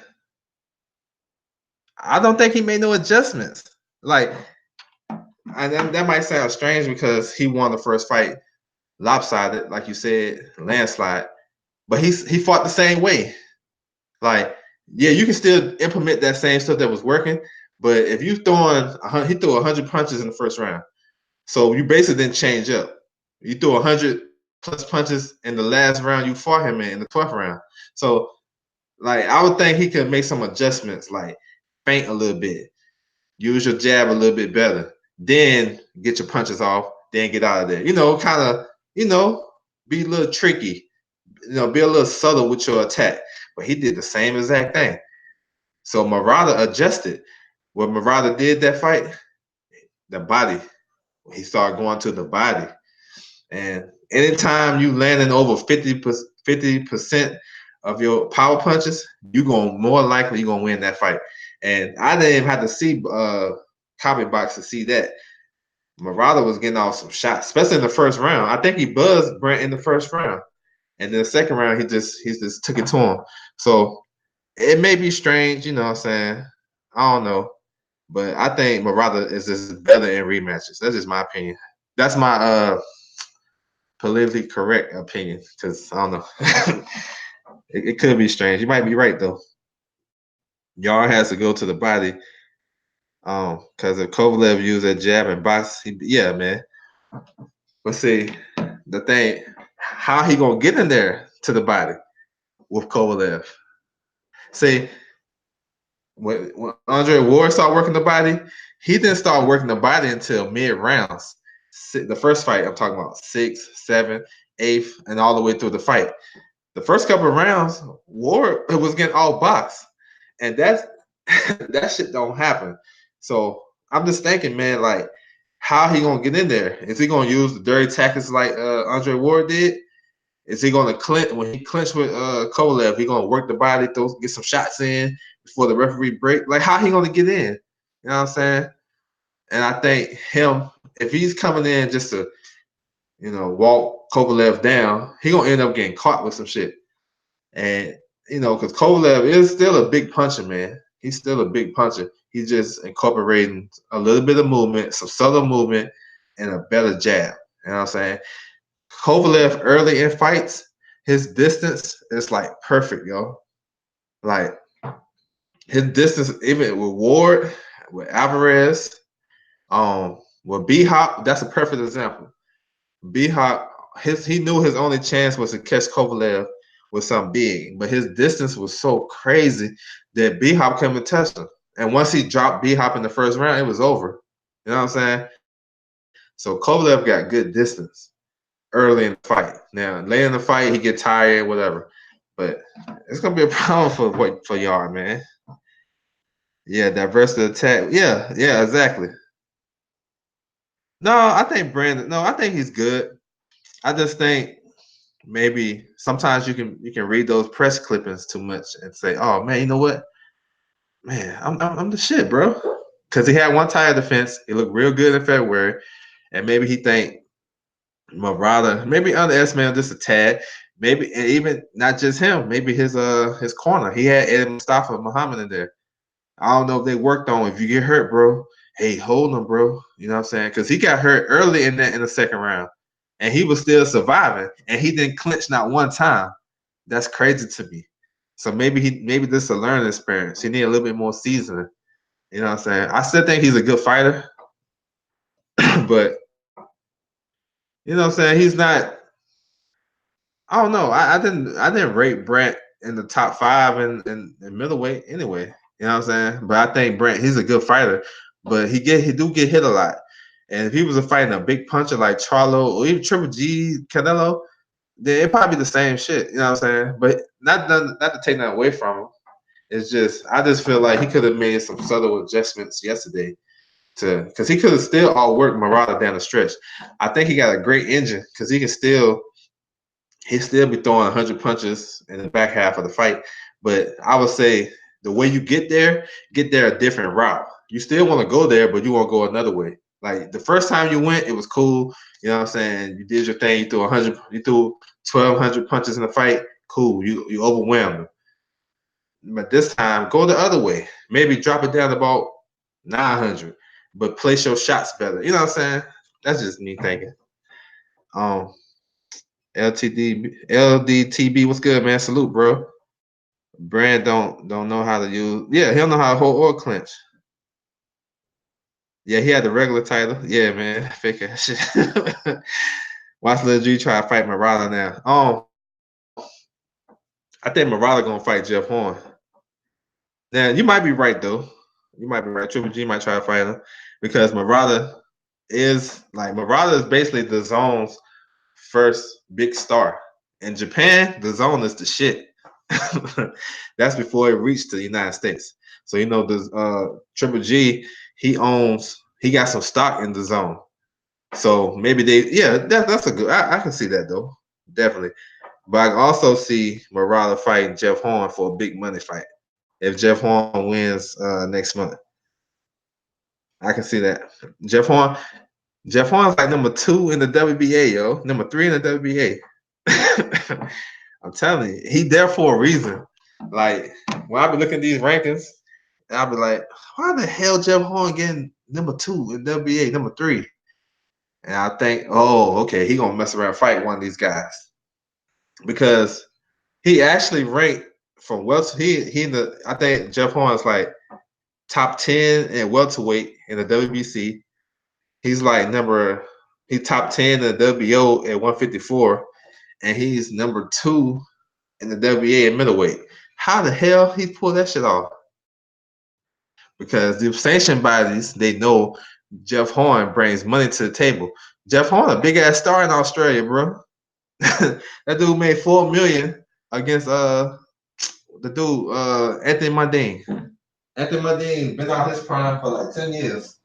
I don't think he made no adjustments. Like, and that might sound strange because he won the first fight lopsided, like you said, landslide. But he fought the same way. Like, yeah, you can still implement that same stuff that was working, but if you he threw 100 punches in the first round, so you basically didn't change up. You threw 100 plus punches in the last round you fought him in the 12th round. So, like, I would think he could make some adjustments, like feint a little bit, use your jab a little bit better, then get your punches off, then get out of there. Kind of, be a little tricky, be a little subtle with your attack. But he did the same exact thing. So Murata adjusted. What Murata did that fight, the body. He started going to the body. And anytime you landing over 50% of your power punches, you're gonna win that fight. And I didn't even have to see copy box to see that. Murata was getting off some shots, especially in the first round. I think he buzzed Brent in the first round. And then the second round, he just took it to him. So it may be strange, you know what I'm saying? I don't know. But I think Murata is just better in rematches. That's just my opinion. That's my politically correct opinion, because I don't know. it could be strange. You might be right though. Yard has to go to the body. Because if Kovalev used that jab and box, yeah, man. But see, the thing, how he gonna get in there to the body with Kovalev? See, when Andre Ward started working the body, he didn't start working the body until mid rounds. The first fight I'm talking about, 6th, 7th, 8th, and all the way through the fight. The first couple of rounds, Ward was getting all boxed, and that shit don't happen. So I'm just thinking, man, like, how he gonna get in there? Is he gonna use the dirty tactics like Andre Ward did? Is he gonna clinch when he clinched with Kovalev? He gonna work the body, get some shots in before the referee break? Like, how he gonna get in? You know what I'm saying? And I think if he's coming in just to, walk Kovalev down, he gonna end up getting caught with some shit. And because Kovalev is still a big puncher, man. He's still a big puncher. He's just incorporating a little bit of movement, some subtle movement, and a better jab. You know what I'm saying? Kovalev early in fights, his distance is like perfect, yo. Like, his distance, even with Ward, with Alvarez, with B-Hop, that's a perfect example. B-Hop, he knew his only chance was to catch Kovalev with something big, but his distance was so crazy that B-Hop couldn't touch him. And once he dropped B-Hop in the first round, it was over. You know what I'm saying? So Kovalev got good distance early in the fight. Now, later in the fight, he get tired, whatever. But it's gonna be a problem for Yard, man. Yeah, diverse attack. Yeah, exactly. No, I think Brandon. No, I think he's good. I just think maybe sometimes you can read those press clippings too much and say, "Oh man, you know what? Man, I'm the shit, bro." Because he had one tire defense. He looked real good in February, and maybe he think Murata maybe underestimated just a tad. Maybe, and even not just him. Maybe his corner. He had Eddie Mustafa Muhammad in there. I don't know if they worked on if you get hurt, bro. Hey, hold him, bro. You know what I'm saying? Because he got hurt early in the second round, and he was still surviving, and he didn't clinch not one time. That's crazy to me. So maybe this is a learning experience. He need a little bit more seasoning. You know what I'm saying? I still think he's a good fighter, but you know what I'm saying? He's not. I don't know. I didn't rate Brent in the top 5 in middleweight anyway. You know what I'm saying? But I think Brent, he's a good fighter, but he do get hit a lot. And if he was fighting a big puncher like Charlo or even Triple G Canelo, then it'd probably be the same shit. You know what I'm saying? But not to take that away from him. It's just I just feel like he could have made some subtle adjustments yesterday because he could have still outworked Murata down the stretch. I think he got a great engine because he still be throwing 100 punches in the back half of the fight. But I would say the way you get there a different route. You still want to go there, but you want to go another way. Like the first time you went, it was cool. You know what I'm saying? You did your thing. You threw 100. You threw 1,200 punches in the fight. Cool. You overwhelmed them. But this time, go the other way. Maybe drop it down to about 900, but place your shots better. You know what I'm saying? That's just me thinking. Um, LDTB, what's good, man? Salute, bro. Brand don't know how to use. Yeah, he don't know how to hold or clinch. Yeah, he had the regular title. Yeah, man. Fake ass shit. Watch Lil G try to fight Murata now. I think Murata gonna fight Jeff Horn. Now you might be right though. You might be right. Triple G might try to fight him because Murata is basically the zone's first big star. In Japan, the zone is the shit. That's before it reached the United States. So the Triple G, he got some stock in the zone. So maybe that's a good. I can see that though, definitely. But I can also see Murata fighting Jeff Horn for a big money fight if Jeff Horn wins next month. I can see that. Jeff Horn, Jeff Horn's like number 2 in the WBA, yo. Number 3 in the WBA. I'm telling you, he there for a reason. Like when I be looking at these rankings, I'll be like, why the hell Jeff Horn getting number 2 in WBA, number 3? And I think, oh, okay, he gonna mess around and fight one of these guys because he actually ranked from welter. I think Jeff Horn's like top 10 in welterweight in the WBC. He's like he top 10 in the WBO at 154, and he's number 2 in the WBA at middleweight. How the hell he pulled that shit off? Because the sanction bodies, they know Jeff Horn brings money to the table. Jeff Horn, a big ass star in Australia, bro. That dude made $4 million against the dude Anthony Mundine. Anthony Mundine been out his prime for like 10 years.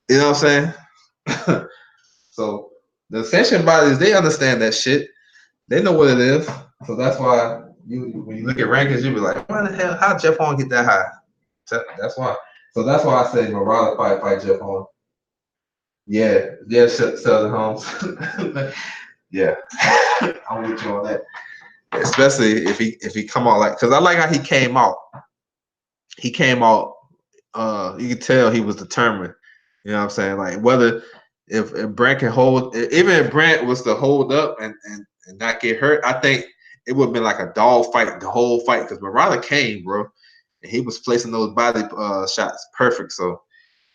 You know what I'm saying? So the sanction bodies, they understand that shit. They know what it is. So that's why when you look at rankings, you be like, why the hell? How Jeff Horn get that high? That's why. So that's why I say Murata fight Jeff Horn. Yeah, Southern Homes. Yeah, I'm with you on that. Especially if he come out because I like how he came out. He came out. You could tell he was determined. You know what I'm saying? Like whether if Brant can hold, even if Brant was to hold up and not get hurt, I think it would have been like a dog fight the whole fight because Murata came, bro, and he was placing those body shots perfect. So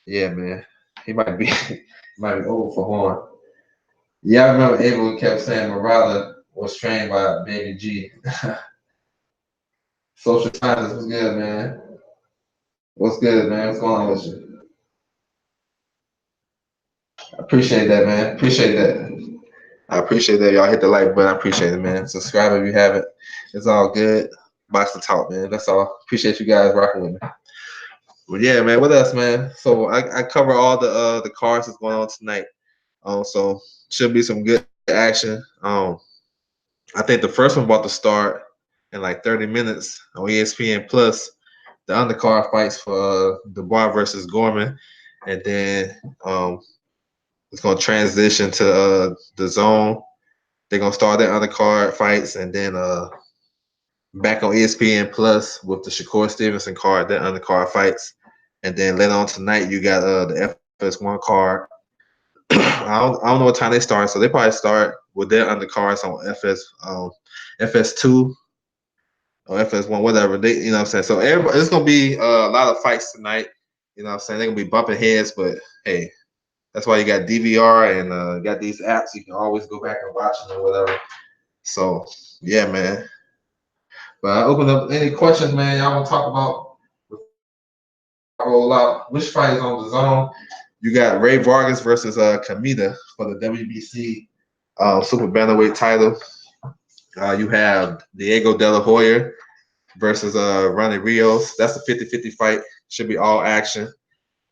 yeah, man, he might be over for Horn. Yeah, I remember Abel kept saying Murata was trained by Baby G. Social scientist, what's good, man? What's good, man? What's going on with you? I appreciate that, man. Appreciate that. I appreciate that. Y'all hit the like button. I appreciate it, man. Subscribe if you haven't. It's all good. Box to talk, man. That's all. Appreciate you guys rocking with me. But yeah, man. What else, man? So I cover all the cards that's going on tonight. So should be some good action. I think the first one about to start in like 30 minutes on ESPN Plus. The undercard fights for Dubois versus Gorman, and then it's gonna transition to the zone. They're gonna start their undercard fights, and then back on ESPN Plus with the Shakur Stevenson card, their undercard fights, and then later on tonight you got the FS1 card. I don't know what time they start, so they probably start with their undercards on FS2 or FS1, whatever. You know what I'm saying? So it's gonna be a lot of fights tonight. You know what I'm saying? They're gonna be bumping heads, but hey, that's why you got DVR and got these apps. You can always go back and watch them or whatever. So yeah, man. But I open up any questions, man. Y'all want to talk about roll out? Which fight is on the zone? You got Ray Vargas versus Kameda for the WBC super bantamweight title. You have Diego De La Hoya versus Ronnie Rios. That's a 50-50 fight. Should be all action.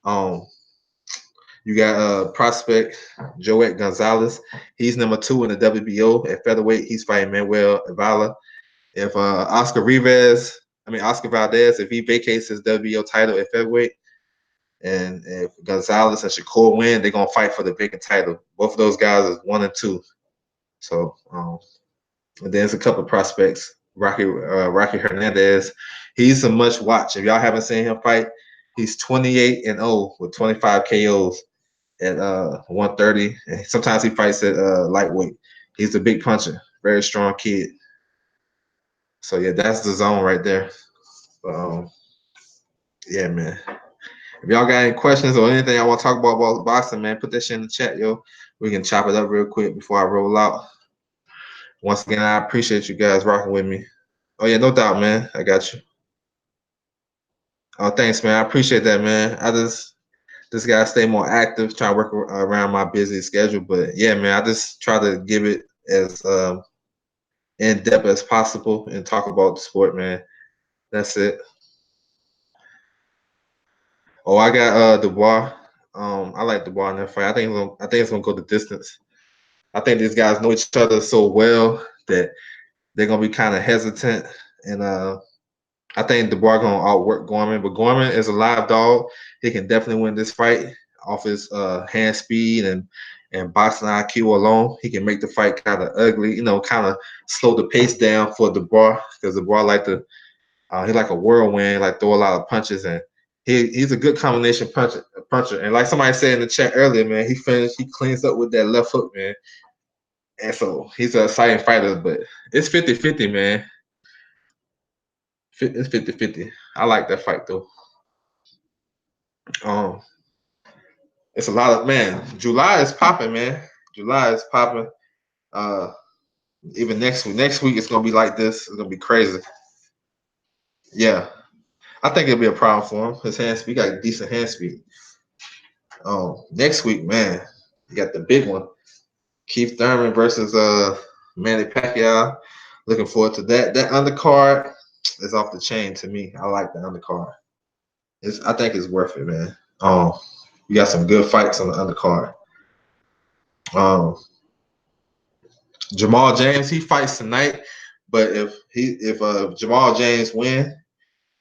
You got prospect Joet Gonzalez. He's number 2 in the WBO at featherweight. He's fighting Manuel Ivala. If Oscar Valdez, if he vacates his WBO title at featherweight, And if Gonzalez and Shakur win, they're gonna fight for the vacant title. Both of those guys is 1 and 2. So and there's a couple of prospects. Rocky Hernandez, he's a much watch. If y'all haven't seen him fight, he's 28-0 with 25 KOs at 130. And sometimes he fights at lightweight. He's a big puncher, very strong kid. So yeah, that's the zone right there. Yeah, man. If y'all got any questions or anything I want to talk about boxing, man, put that shit in the chat, yo. We can chop it up real quick before I roll out. Once again, I appreciate you guys rocking with me. Oh yeah, no doubt, man. I got you. Oh, thanks, man. I appreciate that, man. I just gotta stay more active, try to work around my busy schedule. But yeah, man, I just try to give it as in depth as possible and talk about the sport, man. That's it. Oh, I got Dubois. I like Dubois in that fight. I think it's gonna go the distance. I think these guys know each other so well that they're gonna be kind of hesitant, and I think Dubois gonna outwork Gorman. But Gorman is a live dog. He can definitely win this fight off his hand speed and boxing IQ alone. He can make the fight kind of ugly, kind of slow the pace down for Dubois because Dubois he like a whirlwind, like throw a lot of punches, and he's a good combination puncher. And like somebody said in the chat earlier, man, he cleans up with that left hook, man. And so he's an exciting fighter, but it's 50-50, man. It's 50-50. I like that fight though. It's a lot of man. July is popping, man. July is popping. Uh, even next week. Next week it's gonna be like this. It's gonna be crazy. Yeah, I think it'll be a problem for him. His hand speed, got decent hand speed. Next week, man, you got the big one. Keith Thurman versus Manny Pacquiao. Looking forward to that. That undercard is off the chain to me. I like the undercard. I think it's worth it, man. You got some good fights on the undercard. Jamal James, he fights tonight, but if Jamal James win,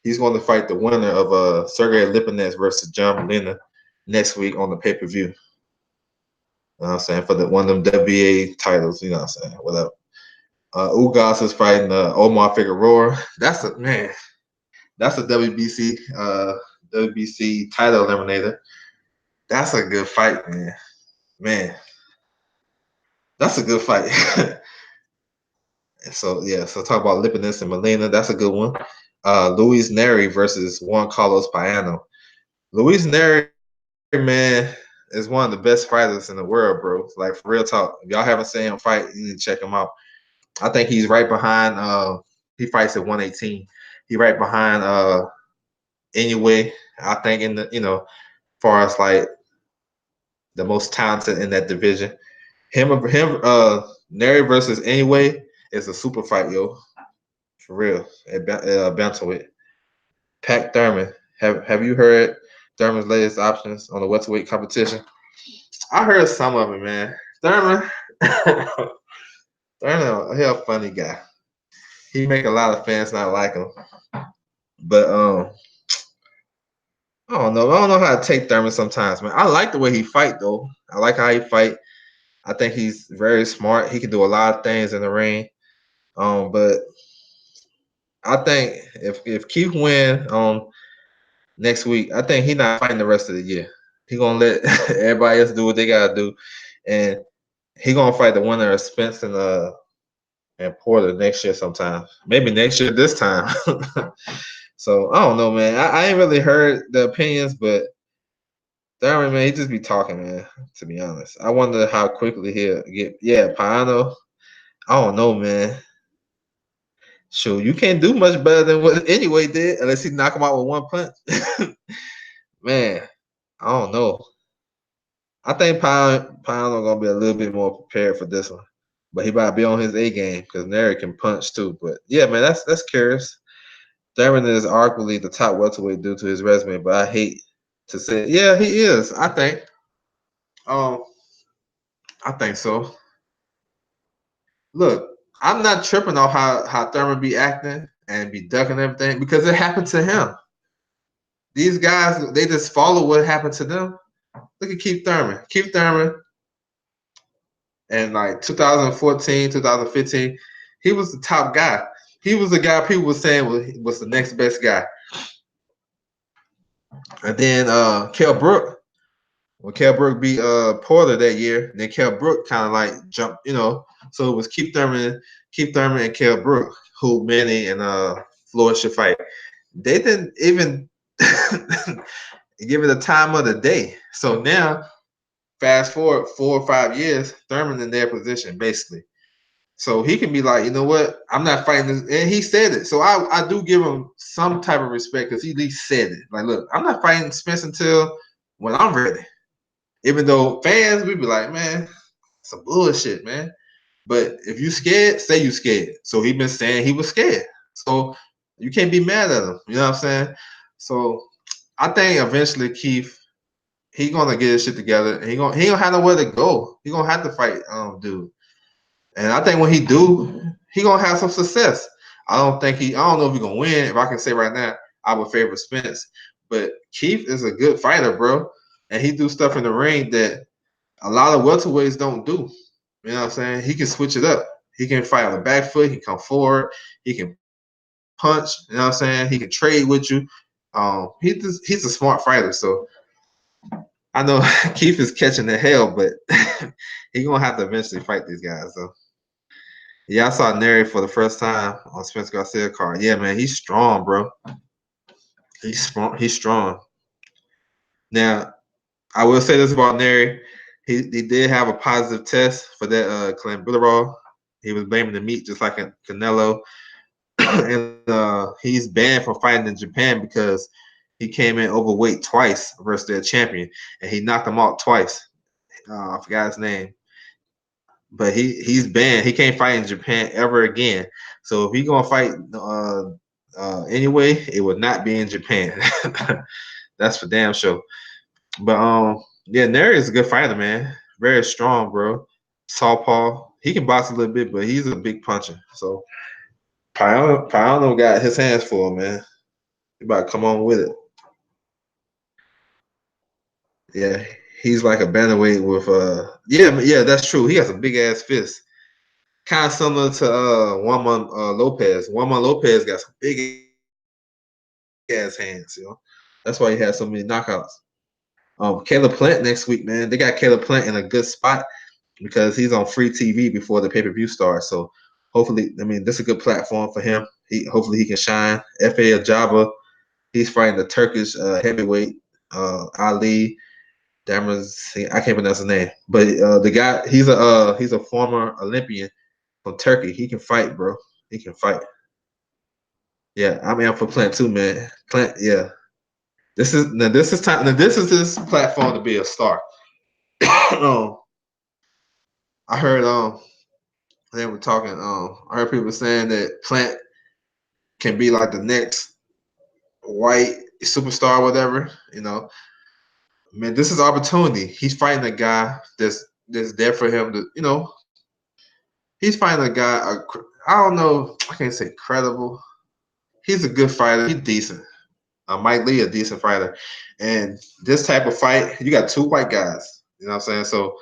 he's going to fight the winner of Sergey Lipinets versus John Molina next week on the pay-per-view. You know what I'm saying? For one of them WBA titles, you know what I'm saying? Whatever. Ugas is fighting Omar Figueroa. That's a WBC title eliminator. That's a good fight, man. Man, that's a good fight. So talk about Lipinets and Molina. That's a good one. Luis Neri versus Juan Carlos Payano. Luis Neri, man, is one of the best fighters in the world, bro. Like, for real talk. If y'all haven't seen him fight, you need to check him out. I think he's right behind. He fights at 118. He right behind Inoue. I think in the far as like the most talented in that division. Neri versus Inoue is a super fight, yo. For real. At bantamweight. Pat Thurman. Have you heard Thurman's latest options on the welterweight competition? I heard some of it, man. Thurman, he a funny guy. He make a lot of fans not like him. But I don't know. I don't know how to take Thurman sometimes, man. I like the way he fight though. I like how he fight. I think he's very smart. He can do a lot of things in the ring. But I think if Keith win next week, I think he's not fighting the rest of the year. He gonna let everybody else do what they gotta do, and he gonna fight the winner of Spence and Porter next year sometime. Maybe next year this time. So I don't know, man. I ain't really heard the opinions, but Thurman, man, he just be talking, man. To be honest, I wonder how quickly he'll get. Yeah, Payano. I don't know, man. Sure, you can't do much better than what Inoue did unless he knock him out with one punch. Man, I don't know. I think Payano gonna be a little bit more prepared for this one, but he might be on his A game because Neri can punch too. But yeah, man, that's curious. Thurman is arguably the top welterweight due to his resume, but I hate to say, yeah, he is. I think so. Look, I'm not tripping on how Thurman be acting and be ducking everything because it happened to him. These guys, they just follow what happened to them. Look at Keith Thurman. Keith Thurman in like 2014, 2015, he was the top guy. He was the guy people were saying was the next best guy. And then Kell Brook, when Kell Brook beat Porter that year, then Kell Brook kind of like jumped, So it was Keith Thurman and Kell Brook who Manny and Floyd should fight. They didn't even give it a time of the day. So now, fast forward 4 or 5 years, Thurman in their position basically. So he can be like, you know what? I'm not fighting this. And he said it. So I do give him some type of respect because he at least said it. Like, look, I'm not fighting Spence until when I'm ready. Even though fans, we be like, man, some bullshit, man. But if you scared, say you scared. So he been saying he was scared. So you can't be mad at him. You know what I'm saying? So I think eventually Keith, he gonna get his shit together. And he gonna have nowhere to go. He gonna have to fight dude. And I think when he do, he gonna have some success. I don't know if he gonna win. If I can say right now, I would favor Spence. But Keith is a good fighter, bro. And he do stuff in the ring that a lot of welterweights don't do. You know what I'm saying? He can switch it up. He can fight on the back foot. He can come forward. He can punch. You know what I'm saying? He can trade with you. He's a smart fighter. So I know Keith is catching the hell, but he gonna have to eventually fight these guys. So yeah, I saw Neri for the first time on Spence Garcia card. Yeah, man, he's strong, bro. He's strong. He's strong. Now, I will say this about Neri. He did have a positive test for that clenbuterol. He was blaming the meat just like a Canelo. And he's banned from fighting in Japan because he came in overweight twice versus their champion, and he knocked him out twice. I forgot his name, but he's banned. He can't fight in Japan ever again. So if he's gonna fight anyway, it would not be in Japan. That's for damn sure. But yeah, Neri is a good fighter, man. Very strong, bro. Southpaw. He can box a little bit, but he's a big puncher. So Payano got his hands full, man. He about to come on with it. Yeah, he's like a bantamweight with yeah, that's true. He has a big ass fist. Kind of similar to Juan Lopez. Juan Lopez got some big ass hands, That's why he has so many knockouts. Caleb Plant next week, man. They got Caleb Plant in a good spot because he's on free TV before the pay-per-view starts. So hopefully, this is a good platform for him. Hopefully he can shine. F.A. Ajaba, he's fighting the Turkish heavyweight Ali Damaz. I can't pronounce his name, but the guy he's a former Olympian from Turkey. He can fight, bro. He can fight. Yeah, I'm out for Plant too, man. Plant, yeah. This is time. Now this is this platform to be a star. I heard they were talking. I heard people saying that Plant can be like the next white superstar, or whatever. Man, this is opportunity. He's fighting a guy that's there for him to, he's fighting a guy. I don't know. I can't say credible. He's a good fighter. He's decent. Mike Lee, a decent fighter. And this type of fight, you got two white guys. You know what I'm saying? So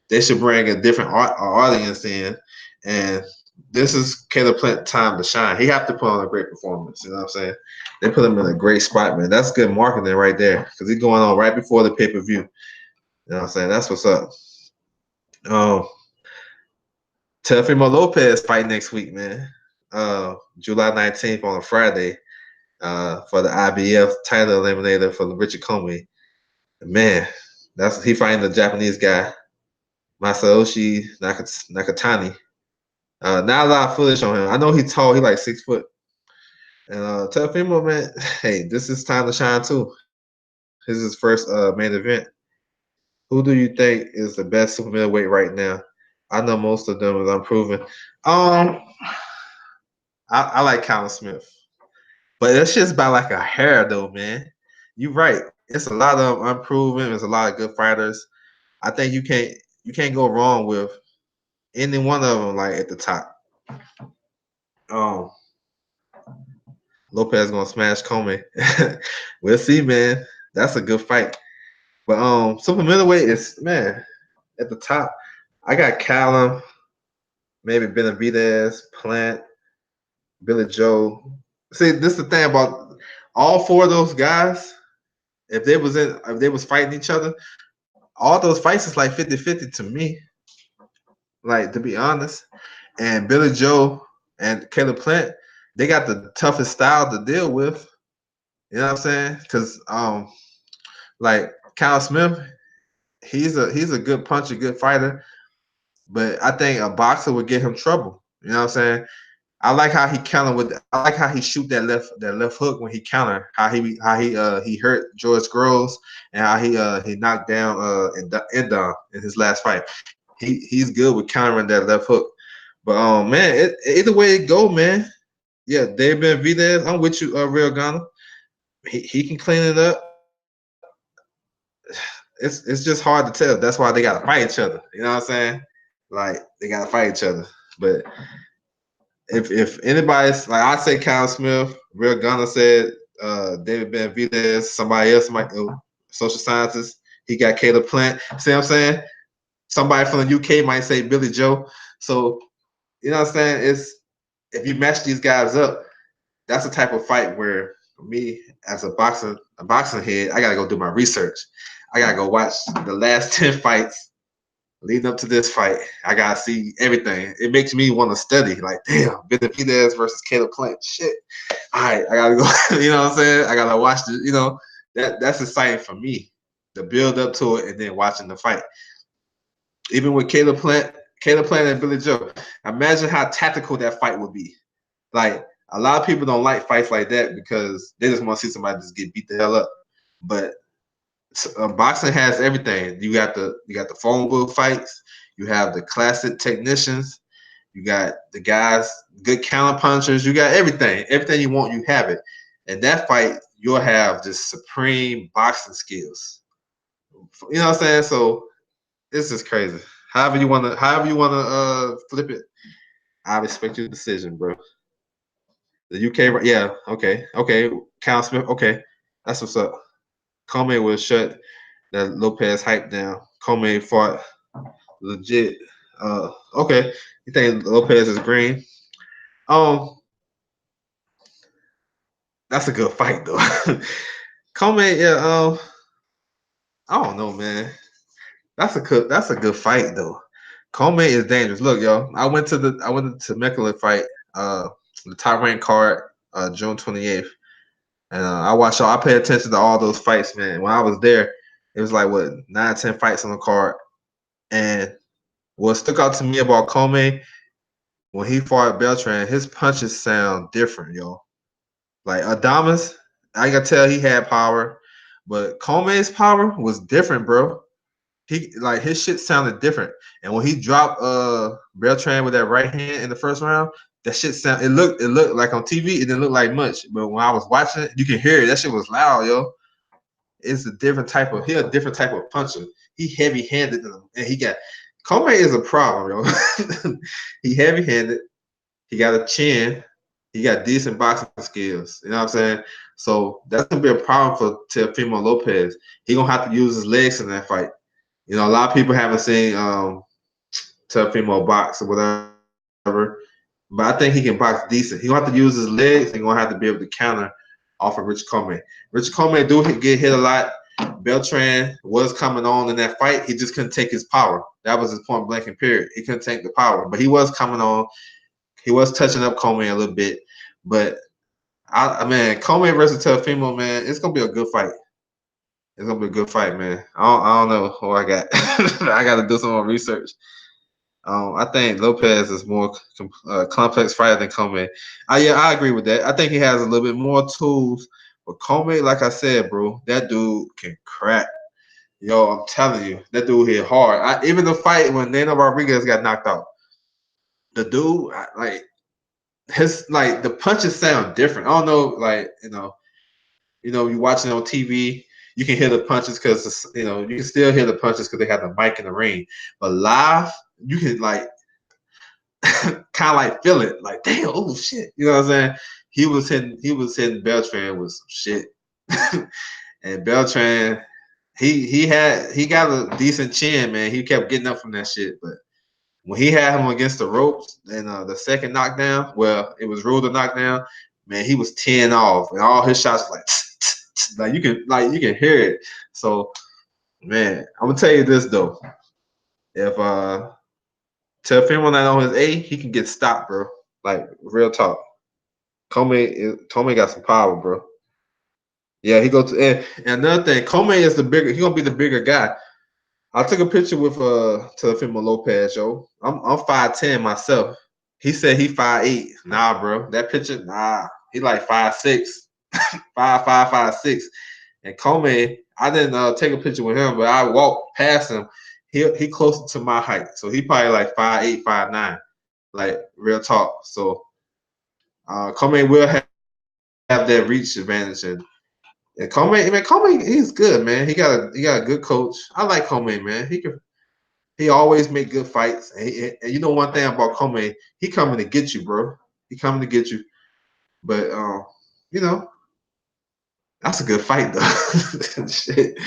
they should bring a different audience in. And this is Caleb Plant time to shine. He have to put on a great performance. You know what I'm saying? They put him in a great spot, man. That's good marketing right there because he's going on right before the pay-per-view. You know what I'm saying? That's what's up. Teofimo Lopez fight next week, man. July 19th on a Friday. For the IBF title eliminator for Richard Comey. Man, he fighting the Japanese guy, Masayoshi Nakatani. Not a lot of footage on him. I know he's tall. He like 6 foot. And Teofimo, man, hey, this is time to shine too. This is his first main event. Who do you think is the best super middleweight right now? I know most of them is unproven. I like Callum Smith. But that's just by like a hair, though, man. You're right. It's a lot of unproven. There's a lot of good fighters. I think you can't go wrong with any one of them like at the top. Um, Lopez gonna smash Comey. We'll see, man. That's a good fight. But super middleweight is, man, at the top. I got Callum, maybe Benavidez, Plant, Billy Joe. See, this is the thing about all four of those guys. If they was fighting each other, all those fights is like 50-50 to me. Like, to be honest. And Billy Joe and Caleb Plant, they got the toughest style to deal with. You know what I'm saying? Because like Kyle Smith, he's a good puncher, good fighter, but I think a boxer would get him trouble. You know what I'm saying? I like how he counter with. I like how he shoot that left hook when he counter. How he hurt George Groves and how he knocked down Endon in his last fight. He's good with countering that left hook. But man, either way it go, man. Yeah, Dave Benavidez, I'm with you, Real Ghana. He can clean it up. It's just hard to tell. That's why they gotta fight each other. You know what I'm saying? Like they gotta fight each other. But if anybody's like I say Kyle Smith, Real Gunner said David Benavidez, somebody else might social scientist, he got Caleb Plant. See what I'm saying? Somebody from the UK might say Billy Joe. So you know what I'm saying? It's if you match these guys up, that's the type of fight where for me as a boxing head, I gotta go do my research. I gotta go watch the last 10 fights leading up to this fight. I gotta see everything. It makes me want to study. Like, damn, Benavidez versus Caleb Plant. Shit. All right, I gotta go. You know what I'm saying? I gotta watch the. That's exciting for me. The build up to it and then watching the fight. Even with Caleb Plant and Billy Joe. Imagine how tactical that fight would be. Like a lot of people don't like fights like that because they just want to see somebody just get beat the hell up. But boxing has everything. You got the phone booth fights. You have the classic technicians. You got the guys, good counter punchers. You got everything. Everything you want, you have it. And that fight, you'll have just supreme boxing skills. You know what I'm saying? So this is crazy. However you wanna flip it, I respect your decision, bro. The UK, yeah, okay. Cal Smith, okay, that's what's up. Comey will shut that Lopez hype down. Comey fought legit. Okay, you think Lopez is green? Um, that's a good fight though. Comey, yeah. I don't know, man. That's a good fight though. Comey is dangerous. Look, yo, I went to Temecula fight, the top ranked card, June 28th. And I pay attention to all those fights, man. When I was there, it was like what 9, 10 fights on the card. And what stuck out to me about Comey when he fought Beltran, his punches sound different, yo. Like Adamas, I can tell he had power, but Comey's power was different, bro. He like his shit sounded different. And when he dropped Beltran with that right hand in the first round, that shit it looked like on TV, it didn't look like much. But when I was watching it, you can hear it. That shit was loud, yo. It's a different type of puncher. He heavy handed and he got Comey is a problem, yo. He heavy handed. He got a chin. He got decent boxing skills. You know what I'm saying? So that's gonna be a problem for Teofimo Lopez. He gonna have to use his legs in that fight. You know, a lot of people haven't seen Teofimo box or whatever, but I think he can box decent. He gonna have to use his legs. And gonna have to be able to counter off of Rich Comey. Rich Comey do get hit a lot. Beltran was coming on in that fight. He just couldn't take his power. That was his point blank and period. He couldn't take the power, but he was coming on. He was touching up Comey a little bit, but man, Comey versus Teofimo, man, it's gonna be a good fight. It's gonna be a good fight, man. I don't know who I got. I got to do some more research. I think Lopez is more complex fighter than Comey. Yeah, I agree with that. I think he has a little bit more tools, but Comey, like I said, bro, that dude can crack. Yo, I'm telling you, that dude hit hard. Even the fight when Nano Rodriguez got knocked out, the dude, like his the punches sound different. I don't know, you watching on TV, you can hear the punches because you can still hear the punches because they have the mic in the ring. But live, you can kind of feel it, like damn, oh shit, you know what I'm saying? he was hitting Beltran with some shit. And Beltran, he got a decent chin, man. He kept getting up from that shit, but when he had him against the ropes and the second knockdown, well, it was ruled a knockdown. Man, he was 10 off, and all his shots were like, you can hear it. So, man, I'm gonna tell you this though: if Teofimo not on his A, he can get stopped, bro. Like real talk. Comey got some power, bro. Yeah, he goes to and another thing, Comey is the bigger. He gonna be the bigger guy. I took a picture with Teofimo Lopez, yo. I'm 5'10" myself. He said he 5'8". Nah, bro. That picture, nah. He like 5'6", 5'5", 5'6". And Comey, I didn't take a picture with him, but I walked past him. He closer to my height, so he probably like 5'8", 5'9", like real talk. So Comey will have that reach advantage, and Comey, he's good, man. He got a good coach. I like Comey, man. He always make good fights. And you know one thing about Comey, he coming to get you, bro. He coming to get you. But you know, that's a good fight though. Shit.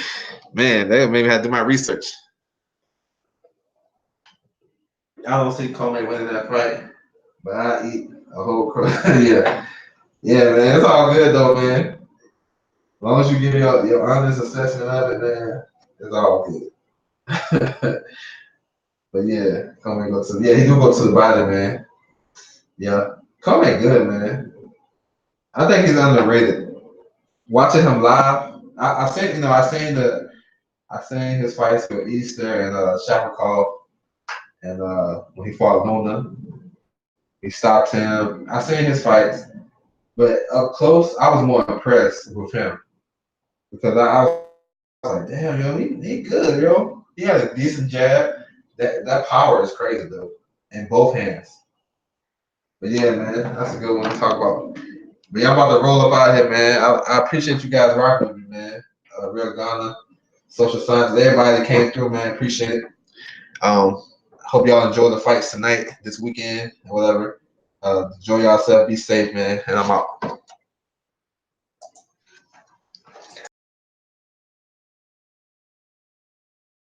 Man, that made me have to do my research. I don't see Comey winning that fight, but I eat a whole crow. Yeah. Yeah, man. It's all good though, man. As long as you give me your honest assessment of it, man, it's all good. But yeah, Comey he do go to the body, man. Yeah. Comey good, man. I think he's underrated. Watching him live, I seen his fights with Easter and Shakur-Guevera, and when he fought Luna, he stopped him. I seen his fights, but up close, I was more impressed with him because I was like, damn, yo, he good, yo. He has a decent jab. That power is crazy though, in both hands. But yeah, man, that's a good one to talk about. But yeah, I'm about to roll up out here, man. I appreciate you guys rocking with me, man. Real Ghana, Social Science, everybody that came through, man. Appreciate it. Hope y'all enjoy the fights tonight, this weekend, whatever. Enjoy yourself. Be safe, man. And I'm out.